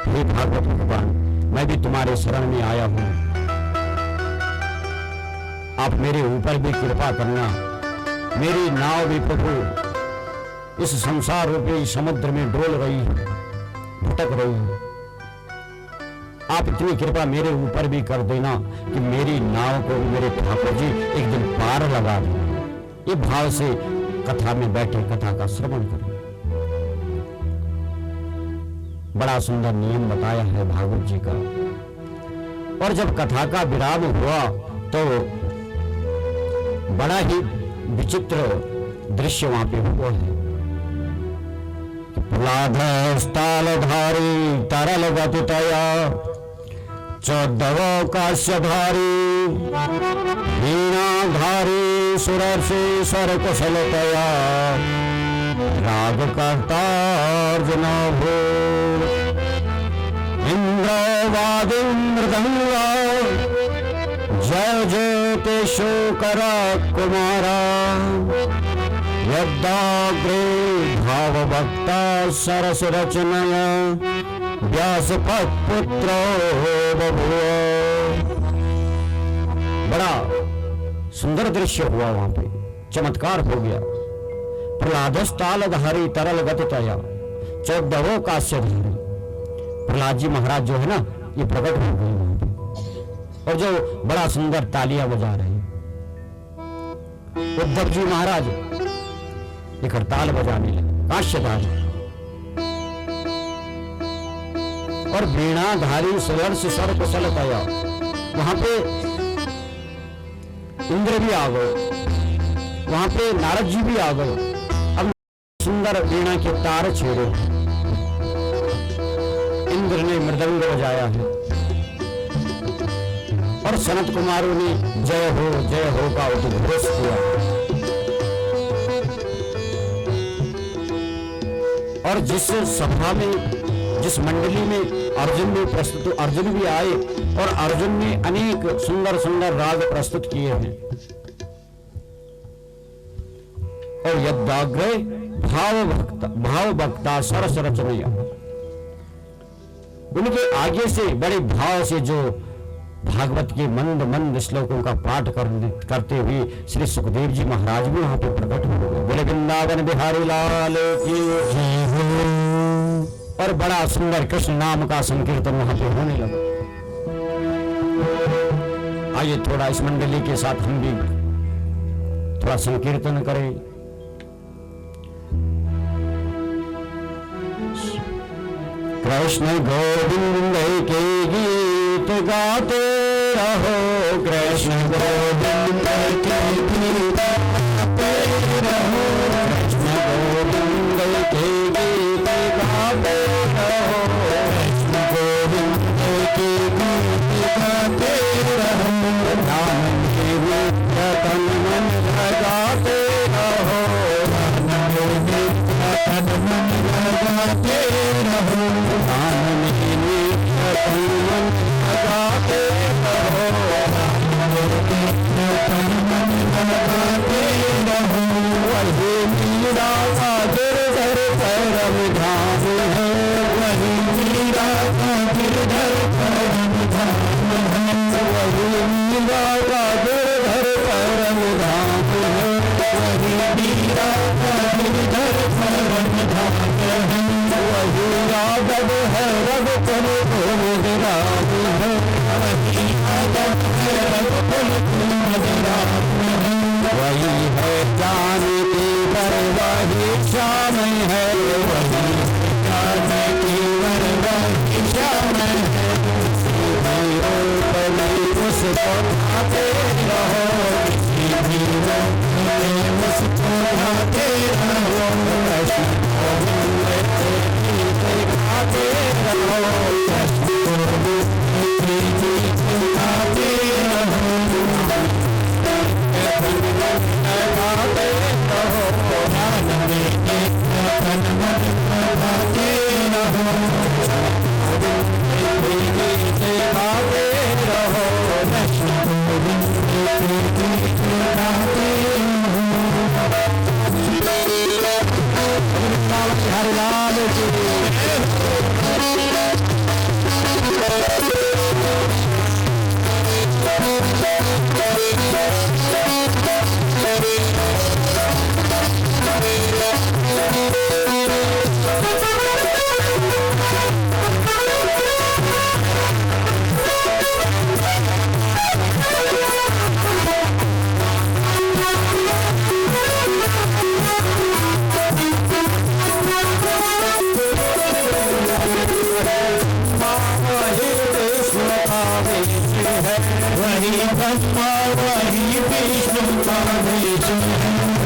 Speaker 4: हे भागवत भगवान, मैं भी तुम्हारे शरण में आया हूं, आप मेरे ऊपर भी कृपा करना। मेरी नाव भी प्रभु इस संसार रूपी समुद्र में डोल रही है, भटक रही है। आप इतनी कृपा मेरे ऊपर भी कर देना कि मेरी नाव को मेरे ठाकुर जी एक दिन पार लगा दें। ये भाव से कथा में बैठे कथा का श्रवण करें। बड़ा सुंदर नियम बताया है भागवत जी का। और जब कथा का विराम हुआ तो बड़ा ही विचित्र दृश्य वहां पे हुआ है। प्रहलादस्तालधारी तरल गतितया चौदवो काश्यधारी वीणाधारी सुरर्षि स्वर कुशलतया राग कर्तार्जुन भू इंद्र वादिमृदंगा जय जय तेशोकरा कुमारा यद्दाग्रे भावभक्ता सरस रचनया व्यासपुत्रो बभूव। बड़ा सुंदर दृश्य हुआ, वहां पे चमत्कार हो गया। प्रहलादस्तालधारी तरल गतितया चौदवो काश्यधारी। प्रहलाद जी महाराज जो है ना, ये प्रकट हो गए वहां पे, और जो बड़ा सुंदर तालियां बजा रहे हैं। उद्धव जी महाराज एक ताल बजाने लगे, काश्यधारी। और वीणाधारी सुवर्ष स्वर कुशलतया, वहां पे इंद्र भी आ गए, वहां पे नारद जी भी आ गए। अब सुंदर वीणा के तार छेड़े, इंद्र ने मृदंग बजाया है और सनत कुमारों ने जय हो का उद्घोष किया। और जिस सभा में, जिस मंडली में अर्जुन ने प्रस्तुत, अर्जुन भी आए और अर्जुन ने अनेक सुंदर सुंदर राग प्रस्तुत किए हैं। और यद्दाग्रे भाव भक्ता सरस रचनया, उनके आगे से बड़े भाव से जो भागवत के मंद मंद श्लोकों का पाठ करते हुए श्री सुखदेव जी महाराज भी वहां पे प्रकट हो गए। बोले वृंदावन बिहारी लाल की जय हो। और बड़ा सुंदर कृष्ण नाम का संकीर्तन वहां पे होने लगा। आइए थोड़ा इस मंडली के साथ हम भी थोड़ा संकीर्तन करें। कृष्ण गोविंद के गीत गाते रहो, कृष्ण गोविंद के गीत गाते रहो, कृष्ण गोविंद के गीत गाते रहो, कृष्ण गोविंद के गीत गाते रहो, ध्यान में तन मन लगाते रहो, ध्यान में तन मन लगाते रहो, ध्यान में तन मन लगाते रहो, तन मन लगाते रहो। वही मीरा का गिरधर परम धाम है, वही मीरा का गिरधर परम धाम है, वही मीरा का गिरधर परम धाम है, वही मीरा का गिरधर परम धाम है, वही राघव है रघुकुल गोविंद राम है, वही राघव है रघुकुल गोविंद राम है, वही है जानकी वरवाही श्याम है, वही जानकी वरवाही श्याम है, सीधी रूप में उसको भाते रहो, सीधी रूप में उसको भाते रहो, कृष्ण गोविंद के गीत गाते रहो, कृष्ण गोविंद के गीत गाते रहो, गाते रहो, ध्यान में तन मन लगाते रहो, गोविंद के गीत गाते रहो, कृष्ण गोविंद
Speaker 2: है, वही ब्रह्मा वही विष्णु महेश है,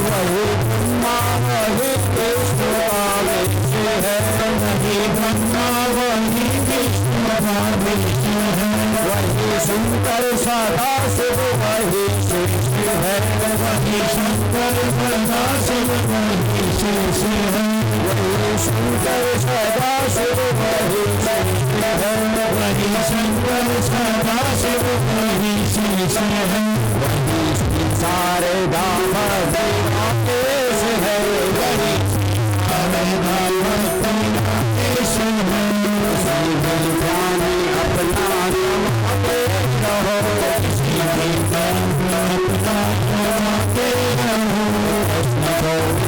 Speaker 2: वही ब्रह्मा वही विष्णु महेश है, वही ब्रह्मा वही विष्णु महेश है, वही शंकर सदा शिव वही शेष है, वही शंकर सदा शिव वही शेष है, वही शंकर सदा शिव वही शेष है, वही शंकर सदा शिव वही शेष है, वही सारे दाम देश है, वही सारे दाम देश है, ज्ञानी अपना नमाते रहो, अपना नमाते रहो,
Speaker 3: रहो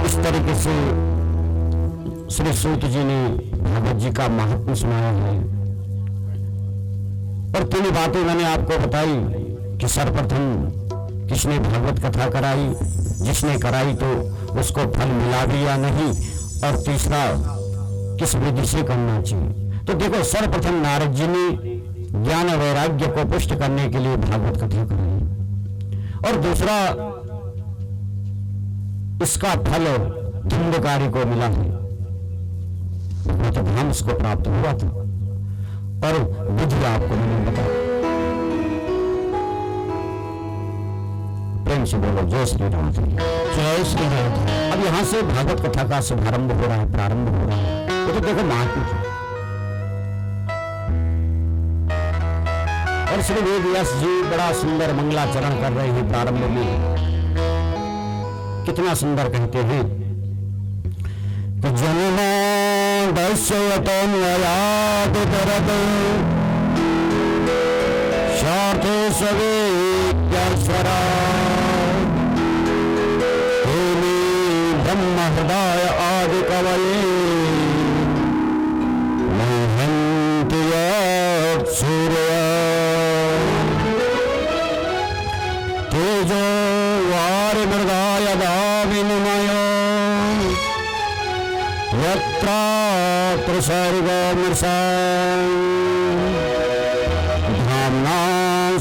Speaker 4: इस तरीके से श्री सूत जी ने भगवत जी का महात्म्य सुनाया है। और तीन बातें मैंने आपको बताई कि सर्वप्रथम किसने भागवत कथा कराई, जिसने कराई तो उसको फल मिला भी या नहीं, और तीसरा किस विधि से करना चाहिए। तो देखो, सर्वप्रथम नारद जी ने ज्ञान वैराग्य को पुष्ट करने के लिए भागवत कथा कराई, और दूसरा इसका फल धुंधकारी को मिला है, तो धाम इसको प्राप्त हुआ था। और विधि आपको मैंने बताया। प्रेम से बोलो जय श्री राम, जय श्री राम। अब यहां से भागवत कथा का शुभारंभ हो रहा है, प्रारंभ हो रहा है। तो देखो महात्मा और श्री वेद व्यास जी बड़ा सुंदर मंगलाचरण कर रहे हैं। प्रारंभ में कितना सुंदर कहते हैं कि जन्मा दस्यतोन्वयाद दरद शाते सवे स्वरा ब्रह्म हृदय आदि कवये मोहन्ति सूर्य तेजो वारि मृगाय दाविनिमयो यत्र सर्गो मृषा धाम्ना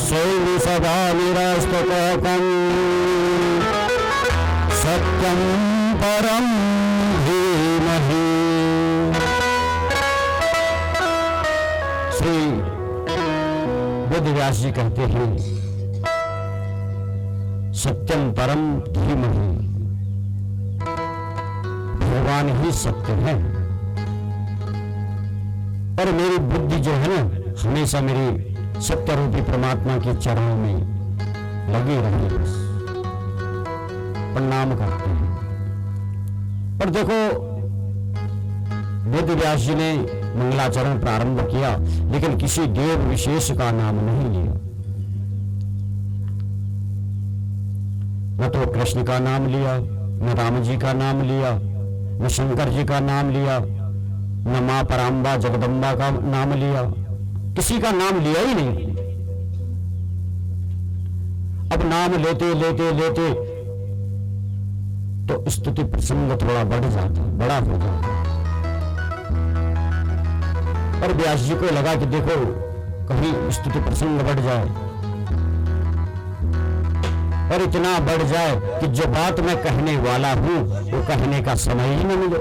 Speaker 4: स्वेन सदा निरस्तकोकम् सत्यं परं धीमहि। श्री बुद्ध व्यास जी कहते हैं सत्यम परम धीमहि, भगवान ही सत्य है। और मेरी बुद्धि जो है ना, हमेशा मेरी सत्य रूपी परमात्मा के चरणों में लगी रही, बस प्रणाम करते हैं। और देखो, बुद्ध व्यास जी ने मंगलाचरण प्रारंभ किया, लेकिन किसी देव विशेष का नाम नहीं लिया। न तो कृष्ण का नाम लिया, न राम जी का नाम लिया, न शंकर जी का नाम लिया, न मां पराम्बा जगदम्बा का नाम लिया, किसी का नाम लिया ही नहीं। अब जब नाम लेते लेते लेते तो स्तुति प्रसंग थोड़ा बढ़ जाता, बड़ा हो जाता। और व्यास जी को लगा कि देखो कहीं स्तुति प्रसंग बढ़ जाए, और इतना बढ़ जाए कि जो बात मैं कहने वाला हूं वो कहने का समय ही न मिले,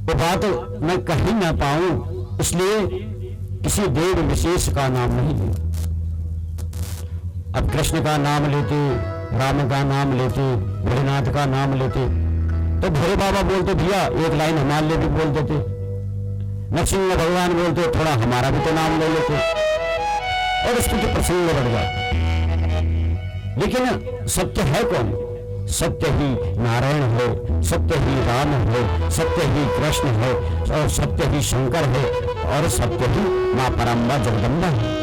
Speaker 4: वो बात मैं कह ही ना पाऊं, इसलिए किसी देव विशेष का नाम नहीं लिया। अब कृष्ण का नाम लेते, राम का नाम लेते, भोलेनाथ का नाम लेते, तो भोले बाबा बोलते भैया एक लाइन हमारे लिए भी बोल देते, नरसिंह भगवान बोलते थोड़ा हमारा भी तो नाम ले लेते, और इसकी तो प्रसंग बढ़ जाता। लेकिन सत्य है कौन? सत्य ही नारायण है, सत्य ही राम है, सत्य ही कृष्ण है, और सत्य ही शंकर है, और सत्य ही मां परम्बा जगदम्बा है।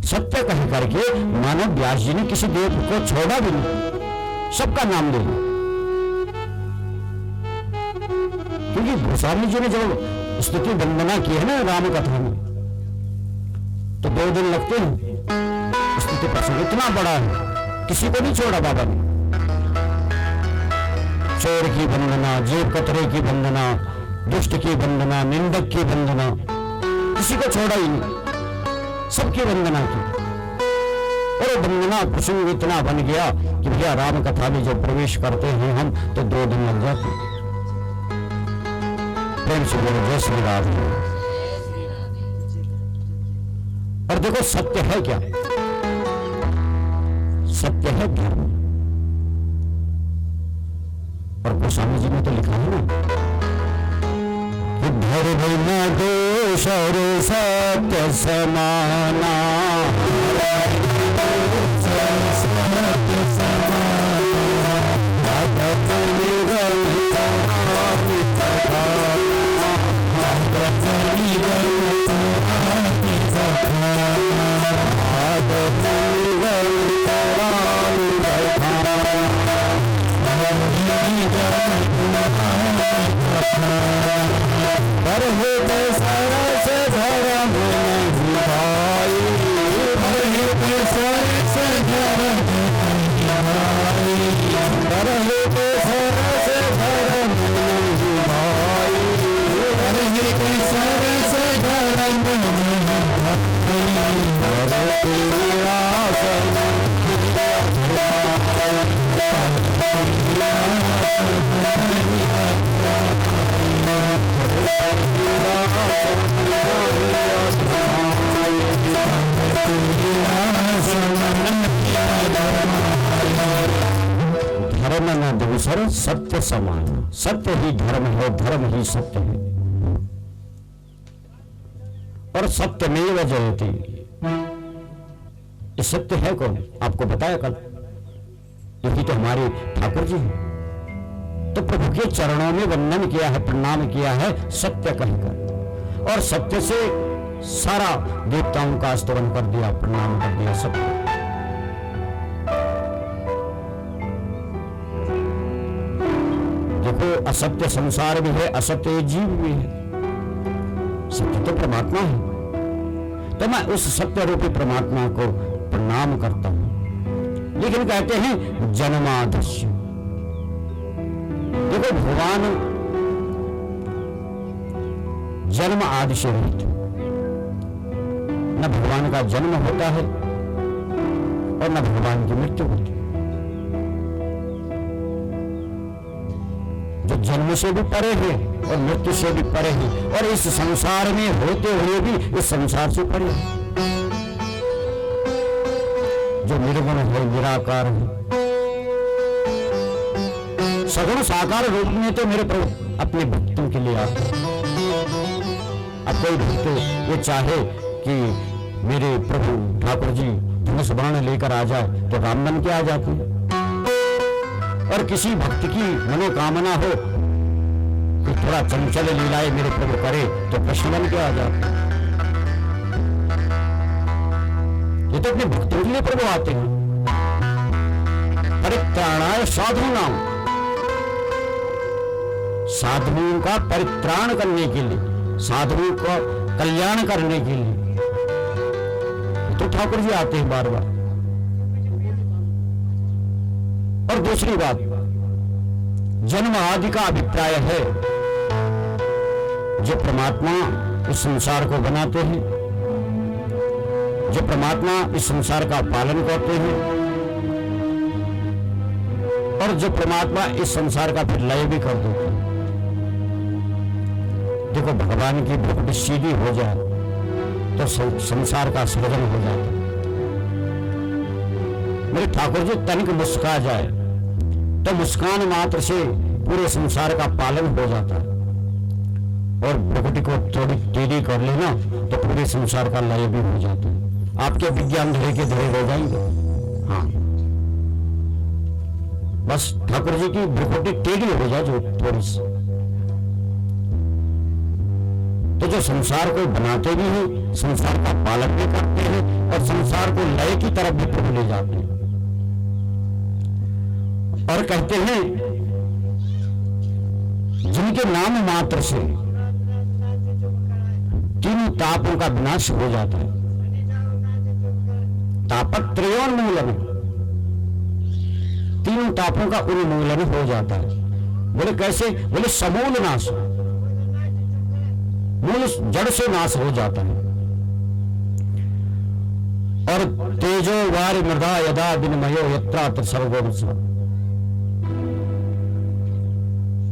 Speaker 4: सत्य कह करके मानव व्यास जी ने किसी देव को छोड़ा भी नहीं, सबका नाम ले लिया। क्योंकि गोस्वामी जी ने जब स्तुति वंदना की है ना राम कथा में, तो 2 दिन लगते हैं। स्तुति प्रसंग इतना बड़ा है, किसी को नहीं छोड़ा बाबा ने। चोर की वंदना, जेब कतरे की वंदना, दुष्ट की वंदना, निंदक की वंदना, किसी को छोड़ा ही नहीं, सबकी वंदना की। और वंदना प्रसंग इतना बन गया कि भैया राम कथा में जब प्रवेश करते हैं हम तो 2 दिन लग जाते। प्रेम से बोलो जय श्री राम। और देखो सत्य है क्या? सत्य है धर्म। और गोस्वामी जी ने तो लिखा है ना कि धर्म दोष और सत्य समाना, धर्म न दूसर सत्य समान। सत्य ही धर्म है, धर्म ही सत्य है, और सत्यमेव जयते। ये सत्य है कौन? आपको बताया कल, यही तो हमारे ठाकुर जी हैं। तो प्रभु के चरणों में वंदन किया है, प्रणाम किया है सत्य कहकर, और सत्य से सारा देवताओं का स्तवन कर दिया, प्रणाम कर दिया सत्य। देखो असत्य संसार भी है, असत्य जीव भी है, सत्य तो परमात्मा है। तो मैं उस सत्य रूपी परमात्मा को प्रणाम करता हूं। लेकिन कहते हैं जन्मादस्य। देखो भगवान जन्म आदि से रहित, न भगवान का जन्म होता है और न भगवान की मृत्यु होती है। जो जन्म से भी परे है और मृत्यु से भी परे है, और इस संसार में होते हुए भी इस संसार से परे है। जो निर्गुण है, निराकार है, सगुण साकार रूप में तो मेरे प्रभु अपने भक्तों के लिए आते हैं। अब कोई भक्त ये चाहे कि मेरे प्रभु ठाकुर जी धनुष बाण लेकर आ जाए तो राम बन के आ जाते हैं, और किसी भक्त की मनोकामना हो कि थोड़ा चंचल लीलाएं मेरे प्रभु करे तो कृष्ण बन के आ जाते हैं। ये तो अपने भक्तों के लिए प्रभु आते हैं। परित्राणाय साधु नाम, साधुओं का परित्राण करने के लिए, साधुओं का कल्याण करने के लिए। तो ठाकुर जी आते हैं बार बार। और दूसरी बात, जन्म आदि का अभिप्राय है जो परमात्मा इस संसार को बनाते हैं, जो परमात्मा इस संसार का पालन करते हैं, और जो परमात्मा इस संसार का फिर लय भी कर देते हैं। देखो, भगवान की भक्ति सीधी हो जाए तो संसार का सृजन हो जाता है। मेरे ठाकुर जी तनिक मुस्का जाए तो मुस्कान मात्र से पूरे संसार का पालन हो जाता है, और प्रकृति को थोड़ी टेढ़ी कर लेना तो पूरे संसार का लय भी हो जाता है। आपके विज्ञान धीरे के धीरे हो जाएंगे। हाँ, बस ठाकुर जी की प्रकृति टेढ़ी हो जाए जो थोड़ी सी, तो जो संसार को बनाते भी हैं, संसार का पालन भी करते हैं, और संसार को लय की तरफ भी प्रभु ले जाते हैं। और कहते हैं जिनके नाम मात्र से तीनों तापों का विनाश हो जाता है। तापत्रयोन्मूलन, तीनों तापों का उन्मूलन हो जाता है। बोले कैसे? बोले समूल नाश, मूल जड़ से नाश हो जाता है। और तेजो वारि मृदा यदा विनिमयो यत्र सर्वोपरि,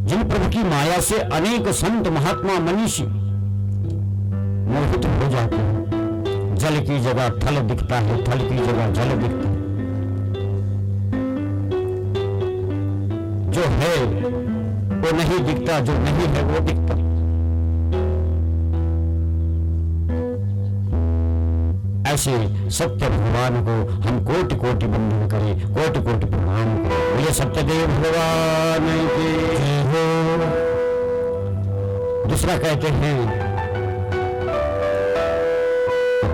Speaker 4: जिन प्रभु की माया से अनेक संत महात्मा मनीषी मोहित हो जाते हैं। जल की जगह थल दिखता है, थल की जगह जल दिखता है। जो है वो नहीं दिखता, जो नहीं है वो दिखता। ऐसे सत्य भगवान को हम कोटि कोटि वंदन करें, कोटि कोटि प्रणाम करें। बोले सत्यदेव भगवान की जय हो। दूसरा कहते हैं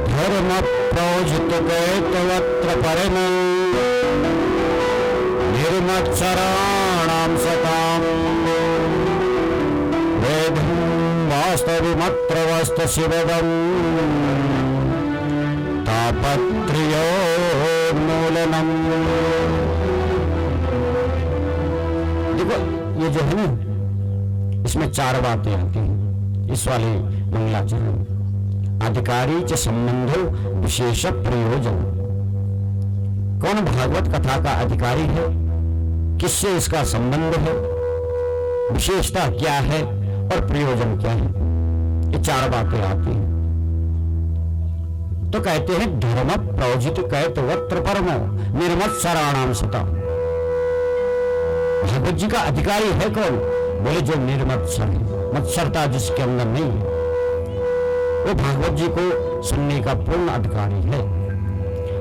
Speaker 4: धर्म प्रोजित कैतवत्र परम निर्मत्सराणां सताम् वेदं वास्तविमत्र वस्त शिवदम् तापत्रयोन्मूलनम्। देखो, ये जो है ना, इसमें चार बातें आती हैं इस वाले मंगलाचरण। अधिकारी च संबंधो विशेष प्रयोजन। कौन भागवत कथा का अधिकारी है, किससे इसका संबंध है, विशेषता क्या है और प्रयोजन क्या है, ये चार बातें आती हैं। तो कहते हैं धर्म प्रोजित कैतवत्र परमो निर्मत्सराणाम सता। भागवत जी का अधिकारी है कौन? बोले जो निर्मत्सर है, मत्सरता जिसके अंदर नहीं है, वो भागवत जी को सुनने का पूर्ण अधिकारी है।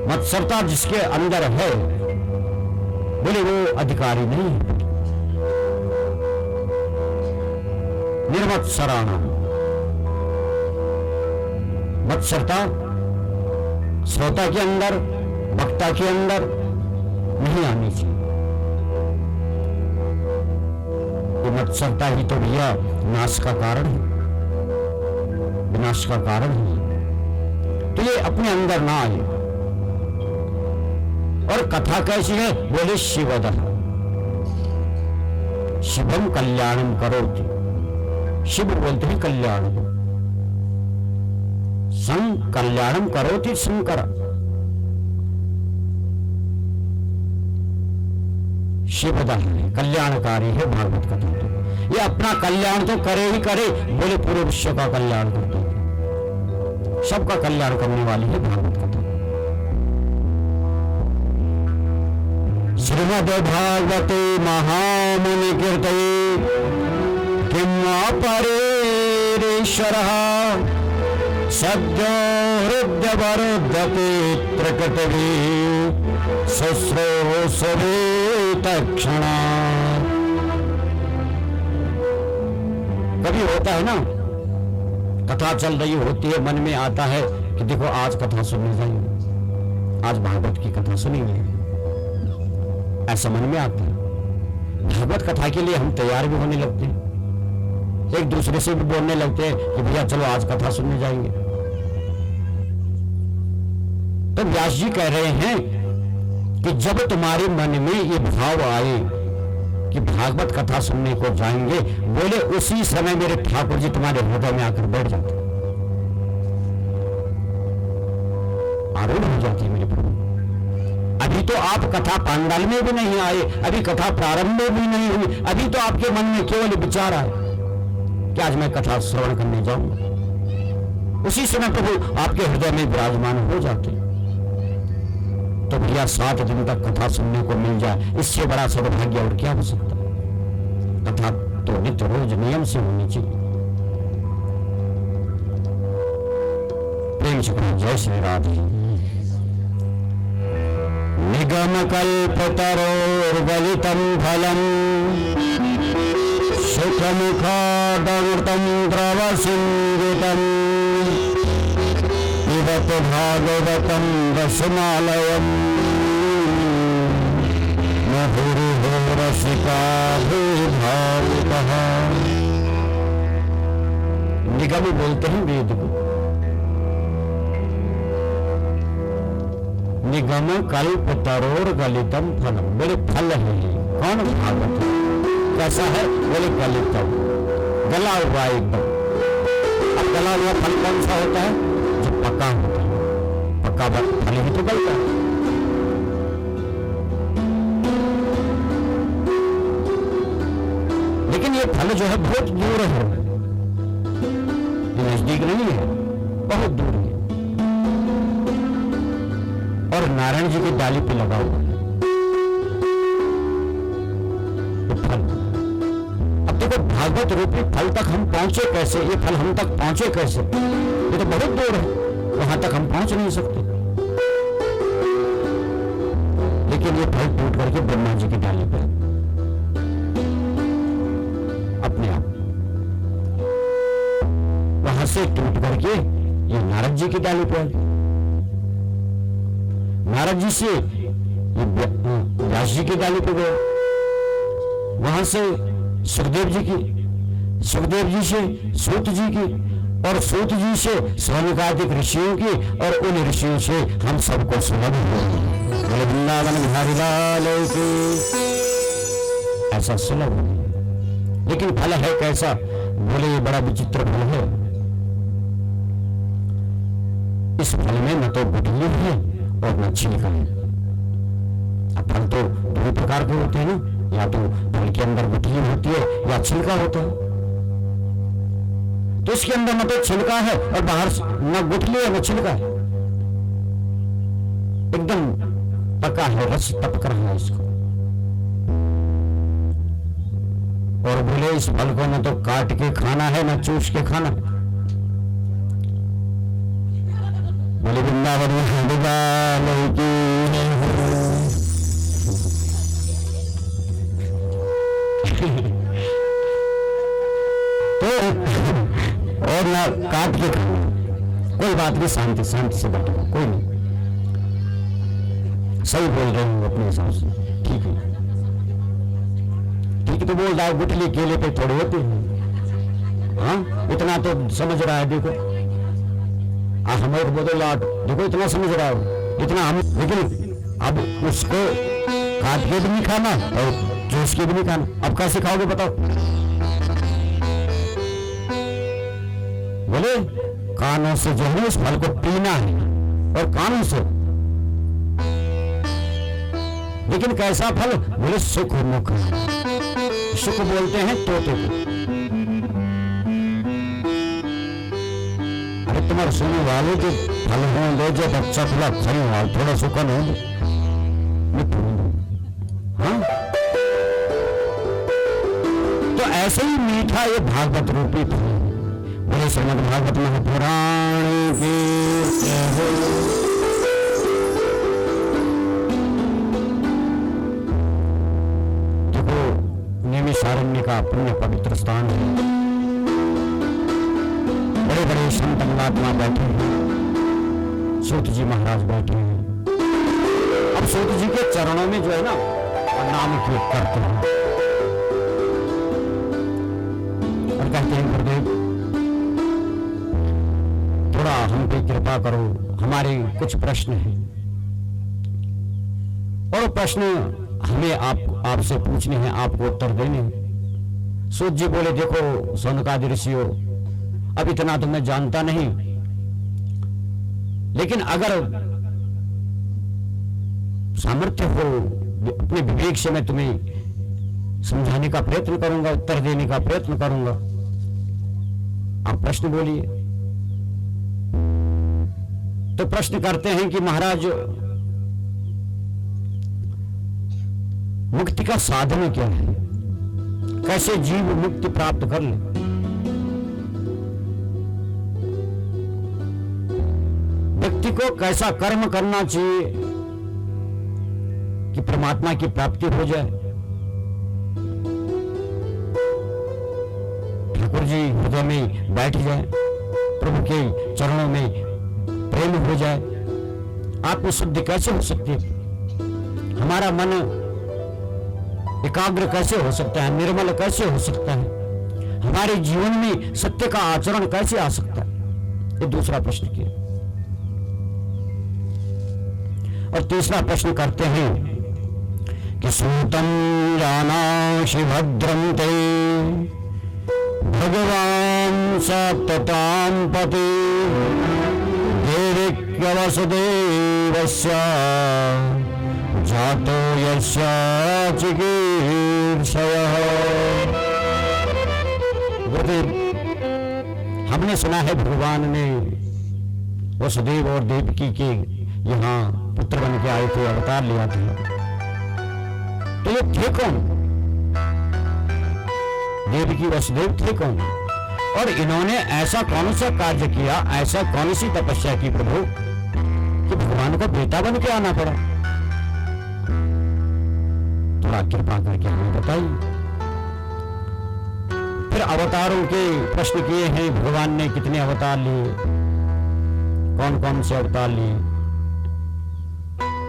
Speaker 4: मत्सरता जिसके अंदर है, बोले वो अधिकारी नहीं है। निर्मत्सराणाम, मत्सरता श्रोता के अंदर, वक्ता के अंदर नहीं आनी चाहिए। ये मत्सरता ही तो भैया नाश का कारण है, विनाश का कारण है। तो ये अपने अंदर ना आए। और कथा कैसी है? बोले शिवदः शिवम कल्याणम करोति। शिव बोलते हैं कल्याण, सं कल्याणम करोति शंकर। शिवदः कल्याणकारी है भागवत कथा। तो ये अपना कल्याण तो करे ही करे, बोले पूरे विश्व का कल्याण करते हैं, सबका कल्याण करने वाली है भागवत कथा। श्रीमद् भागवते महामुनि कीर्तये किं अपरेश्वरः सद्यो हृद्यवरुध्यते प्रकटवे शुश्रूषवे तत्क्षणात्। कभी होता है ना, कथा चल रही होती है, मन में आता है कि देखो आज कथा सुननी चाहिए, आज भागवत की कथा सुनेंगे, ऐसा मन में आता है। भागवत कथा के लिए हम तैयार भी होने लगते हैं, एक दूसरे से भी बोलने लगते हैं कि भैया चलो आज कथा सुनने जाएंगे। तो व्यास जी कह रहे हैं कि जब तुम्हारे मन में ये भाव आए कि भागवत कथा सुनने को जाएंगे, बोले उसी समय मेरे ठाकुर जी तुम्हारे हृदय में आकर बैठ जाते, आरूढ़ हो जाती मेरे प्रभु। अभी तो आप कथा पांडाल में भी नहीं आए, अभी कथा प्रारंभ में भी नहीं हुई, अभी तो आपके मन में केवल विचार आए कि आज मैं कथा श्रवण करने जाऊंगा, उसी समय प्रभु आपके हृदय में विराजमान हो जाते। तो भैया 7 दिन तक कथा सुनने को मिल जाए, इससे बड़ा सौभाग्य और क्या हो सकता। कथा तो नित्य रोज नियम से होनी चाहिए। प्रेम से कहो जय श्री राधे। निगम कल्पतरोर्गलितं फलम् सुखमुखादमृतं द्रवसिंहितं पिबत भागवतं रसमालयम् मधुरो रसिका भावुकः। निगम बोलते हैं वेद को। निगम कल्प तरोर गलितम फलम, बोले फल है कौन भागवत है, कैसा है, बोले गलितम, गला हुआ एकदम। अब गला हुआ फल कौन सा होता है, जो पका होता है, पका फल ही तो गलता है। लेकिन ये फल जो है बहुत दूर है, नजदीक नहीं है, बहुत दूर है, और नारायण जी की डाली पे लगा हुआ है तो फल। अब देखो भागवत रूपी फल तक हम पहुंचे कैसे, ये फल हम तक पहुंचे कैसे, ये तो बहुत दूर है, वहां तक हम पहुंच नहीं सकते। लेकिन ये फल टूट करके ब्रह्मा जी की डाली पे अपने आप, वहां से टूट करके ये नारद जी की डाली पे, नारद जी से व्यास जी की डाली पे गया, वहां से सुखदेव जी की, सुखदेव जी से सूत जी की, और सूत जी से सौनकादिक ऋषियों की, और उन ऋषियों से हम सबको सुलभ हुए वृंदावन बिहारी लाल की, ऐसा सुलभ हुए। लेकिन फल है कैसा, बोले ये बड़ा विचित्र फल है। इस फल में न तो गुठली है और न छिलका है। अब फल तो दो प्रकार के होते हैं ना, या तो फल के अंदर गुठली होती है या छिलका होता है। तो इसके अंदर न तो छिलका है और बाहर न गुठली है न छिलका है, एकदम पका है, रस टपक रहा है इसको। और बोले इस फल को न तो काट के खाना है न चूस के खाना। बोले वृंदावन की तो और ना काट के खाना, कोई बात नहीं, शांति शांति से बैठो, कोई नहीं, सही बोल रहे हो अपने हिसाब से, ठीक है ठीक है। तो बोल रहा है गुठली केले पे थोड़े होते हैं, हाँ इतना तो समझ रहा है। देखो हम एक बोतल लाट, देखो इतना समझ रहा हो, इतना हम, लेकिन अब उसको काट के भी नहीं खाना और जूस के भी नहीं खाना। अब कैसे खाओगे बताओ। बोले कानों से जो है उस फल को पीना है, और कानों से, लेकिन कैसा फल, बोले सुख मुख। सुख बोलते हैं तोते को। अरे तुम्हारे सुनने वाले जो फल हो ले, जो बच्चा फला खरी वाल थोड़ा सुखन हो, हाँ तो ऐसे ही मीठा ये भागवत रूपी फल। बोले श्रीमद् भागवत महापुराण की नैमिषारण्य का पुण्य पवित्र स्थान है। बड़े बड़े संत महात्मा बैठे हैं, सूत जी महाराज बैठे हैं। अब सूत जी के चरणों में जो है ना नाम कीर्तन करते हैं और कहते हैं गुरुदेव थोड़ा हम पे कृपा करो, हमारे कुछ प्रश्न हैं और प्रश्न हमें आपसे पूछने हैं, आपको उत्तर देने हैं। सूत जी बोले, देखो शौनकादि ऋषियों, अब इतना तो मैं जानता नहीं, लेकिन अगर सामर्थ्य हो अपने विवेक से मैं तुम्हें समझाने का प्रयत्न करूंगा, उत्तर देने का प्रयत्न करूंगा। आप प्रश्न बोलिए। तो प्रश्न करते हैं कि महाराज, मुक्ति का साधन क्या है? कैसे जीव मुक्ति प्राप्त कर ले? व्यक्ति को कैसा कर्म करना चाहिए कि परमात्मा की प्राप्ति हो जाए? ठाकुर जी हृदय में बैठ जाए, प्रभु के चरणों में प्रेम हो जाए। आत्मशुद्धि कैसे हो सकती है? हमारा मन एकाग्र कैसे हो सकता है? निर्मल कैसे हो सकता है? हमारे जीवन में सत्य का आचरण कैसे आ सकता है? ये दूसरा प्रश्न किया। और तीसरा प्रश्न करते हैं कि सूतम जानासि भद्रं ते भगवान सततां पति देविक्यवसुदेवस्य जातो यस्य चिकीर्षयः। गुरुदेव, हमने सुना है भगवान ने वसुदेव और देवकी के यहाँ पुत्र बन के आए थे, अवतार लिया था। तो ये थे कौन? देवकी वसुदेव थे कौन? और इन्होंने ऐसा कौन सा कार्य किया, ऐसा कौन सी तपस्या की प्रभु कि भगवान को बेटा बन के आना पड़ा? थोड़ा कृपा करके हमें बताइए। फिर अवतारों के प्रश्न किए हैं। भगवान ने कितने अवतार लिए, कौन कौन से अवतार लिए?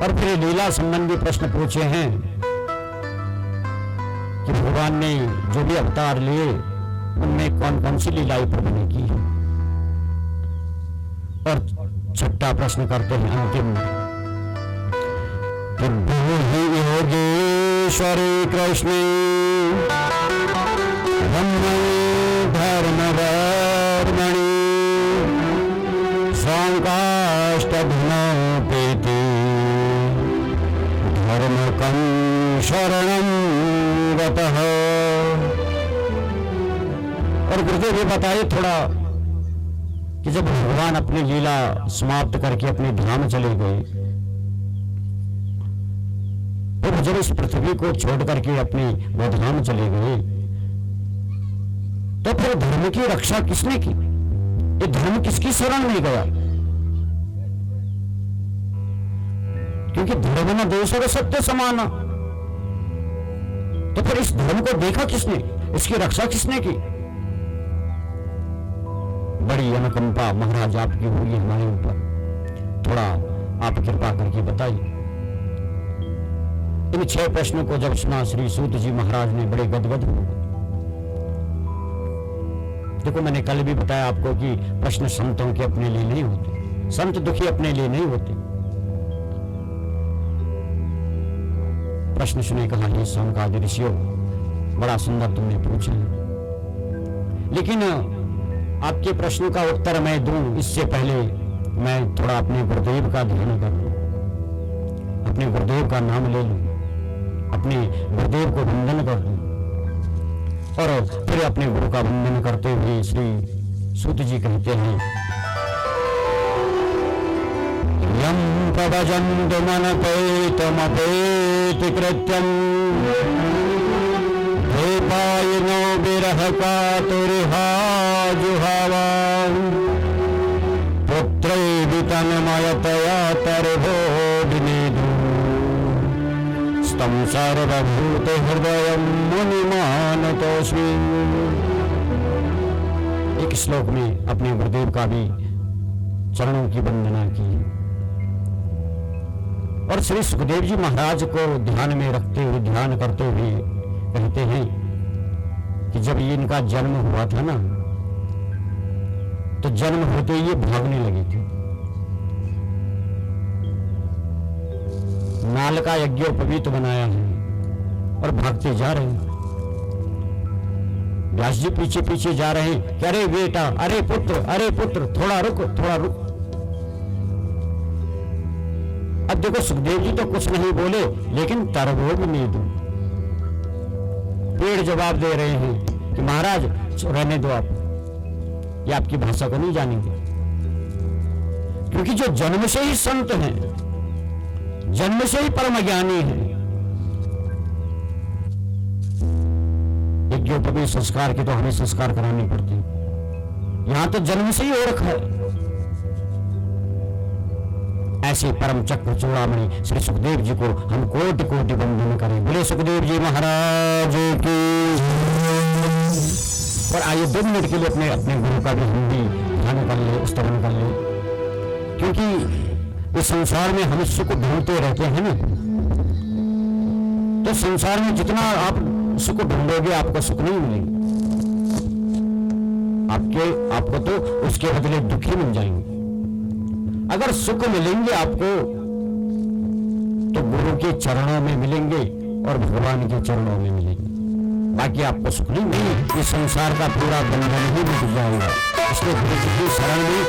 Speaker 4: और फिर लीला संबंधी प्रश्न पूछे हैं कि भगवान ने जो भी अवतार लिए उनमें कौन कौन सी लीलाएं प्रभु ने की है। और छठा प्रश्न करते हैं अंतिम कि ब्रह्म योगेश्वरी कृष्ण ब्रह्म धर्मवर्मणि संकाष्टधनोपेति धर्मकं शरणं गतः। और गुरुदेव ये बताइए थोड़ा कि जब भगवान अपनी लीला समाप्त करके अपने धाम चले गए, फिर जब इस पृथ्वी को छोड़ करके अपने वो धाम चले गए, तो फिर धर्म की रक्षा किसने की? ये धर्म किसकी शरण में गया? क्योंकि धर्म न देश और सत्य समाना। तो फिर इस धर्म को देखा किसने? इसकी रक्षा किसने की? बड़ी अनुकंपा महाराज आपकी हुई हमारे ऊपर, थोड़ा आप कृपा करके बताइए। इन 6 प्रश्नों को जब सुना श्री सूत जी महाराज ने बड़े गदगद हो गए। देखो, मैंने कल भी बताया आपको कि प्रश्न संतों के अपने लिए नहीं होते, संत दुखी अपने लिए नहीं होते। प्रश्न सुने, कहा हे शौनकादि ऋषियों, बड़ा सुंदर तुमने पूछा, लेकिन आपके प्रश्नों का उत्तर मैं दूं इससे पहले मैं थोड़ा अपने गुरुदेव का ध्यान कर लूं, अपने गुरुदेव का नाम ले लूं, अपने गुरुदेव को वंदन कर दूं। और फिर अपने गुरु का वंदन करते हुए श्री सूत जी कहते हैं, यम प्रभजन्तु मनपेतमपेति कृत्यं देवायनो विरह कातुर्हा जुहावां पुत्रैः तन्मयतया तर्भोऽभिनेदुः तं सर्वभूतहृदयं मुनिमानतोऽस्मि। एक श्लोक में अपने गुरुदेव का भी चरणों की वंदना की। और श्री सुखदेव जी महाराज को ध्यान में रखते हुए, ध्यान करते हुए कहते हैं कि जब ये इनका जन्म हुआ था ना, तो जन्म होते ही ये भागने लगे थे। नाल का यज्ञोपवीत बनाया है और भागते जा रहे हैं। व्यास जी पीछे पीछे जा रहे हैं कि अरे बेटा, अरे पुत्र, थोड़ा रुक, थोड़ा रुक। अब देखो सुखदेव जी तो कुछ नहीं बोले, लेकिन तरबोग नहीं दो। पेड़ जवाब दे रहे हैं कि महाराज रहने दो, आप ये आपकी भाषा को नहीं जानेंगे। क्योंकि जो जन्म से ही संत हैं, जन्म से ही परम ज्ञानी हैं, यज्ञोपवीत संस्कार के तो हमें संस्कार कराने पड़ते हैं। यहां तो जन्म से ही ओरख है। ऐसे परम चक्र चूड़ामणि श्री सुखदेव जी को हम कोटि कोटि वंदन करें। बोले सुखदेव जी महाराज की। और आइए 2 मिनट के लिए अपने अपने गुरु का भी हम भी ध्यान कर ले, स्तवन कर ले। क्योंकि इस संसार में हम सुख ढूंढते रहते हैं ना, तो संसार में जितना आप सुख ढूंढोगे आपको सुख नहीं मिलेगा। आपको तो उसके बदले दुखी मिल जाएंगे। अगर सुख मिलेंगे आपको तो गुरु के चरणों में मिलेंगे और भगवान के चरणों में मिलेंगे। बाकी आपको सुख नहीं मिलेगा। इस संसार का पूरा बंधन ही मिट जाएगा। इसलिए गुरु जी की शरण में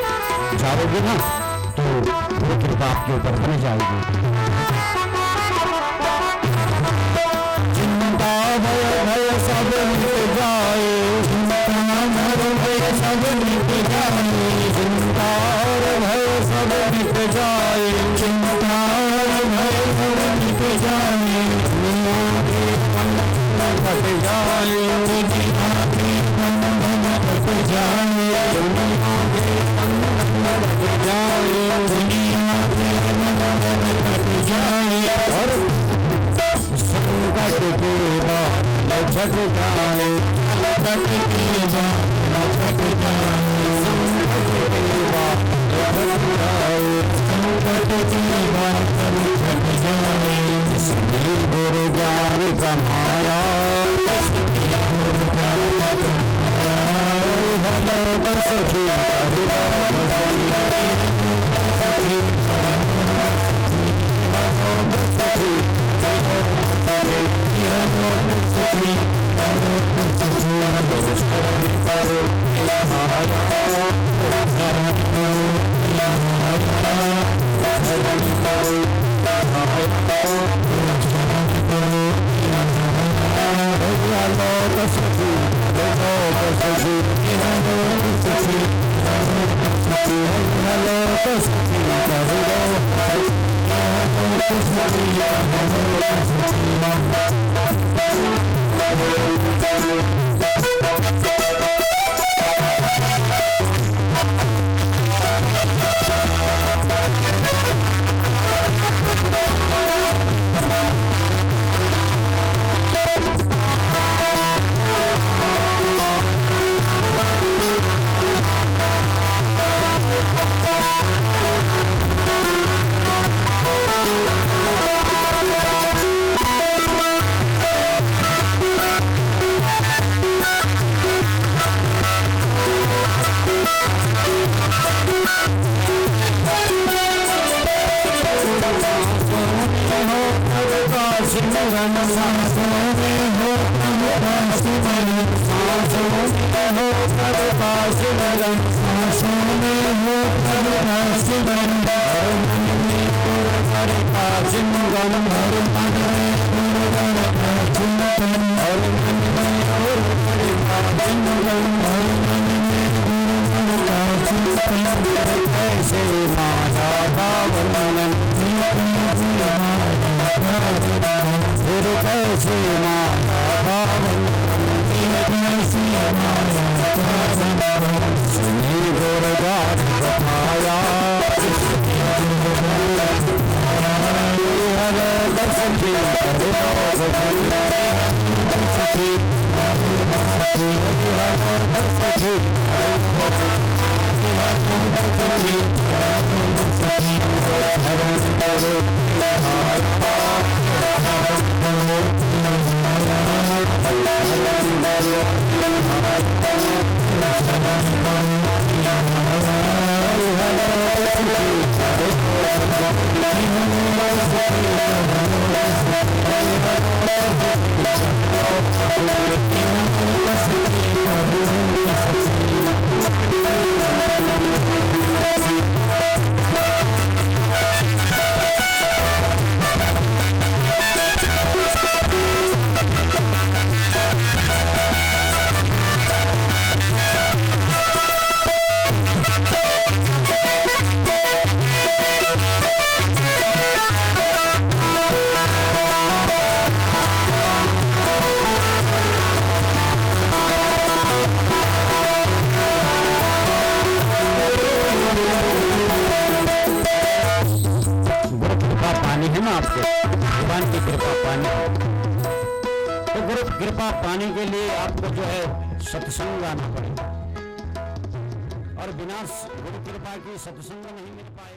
Speaker 4: जाओगे ना तो वो कृपा आपके ऊपर बन जाएगी। चिंता भय सब मिट जाए, भय सब मिट जाए, चिंता भय सब मिट जाए, चिंता भय सब मिट जाए, दुनिया के बंधन कट जाए, दुनिया के बंधन कट जाए, दुनिया के बंधन कट जाए, दुनिया के बंधन कट जाए। और संकट के बाद छट जाए, संकट के बाद छट जाए, संकट के बाद छट जाए, संकट के बाद छट जाए। इसलिए गुरु ज्ञान कमाया,
Speaker 2: Hare
Speaker 4: भगवान की कृपा पानी, तो गुरु कृपा पाने के लिए आपको जो है सत्संग आना पड़ेगा, और बिना गुरु कृपा की सत्संग नहीं मिल पाए।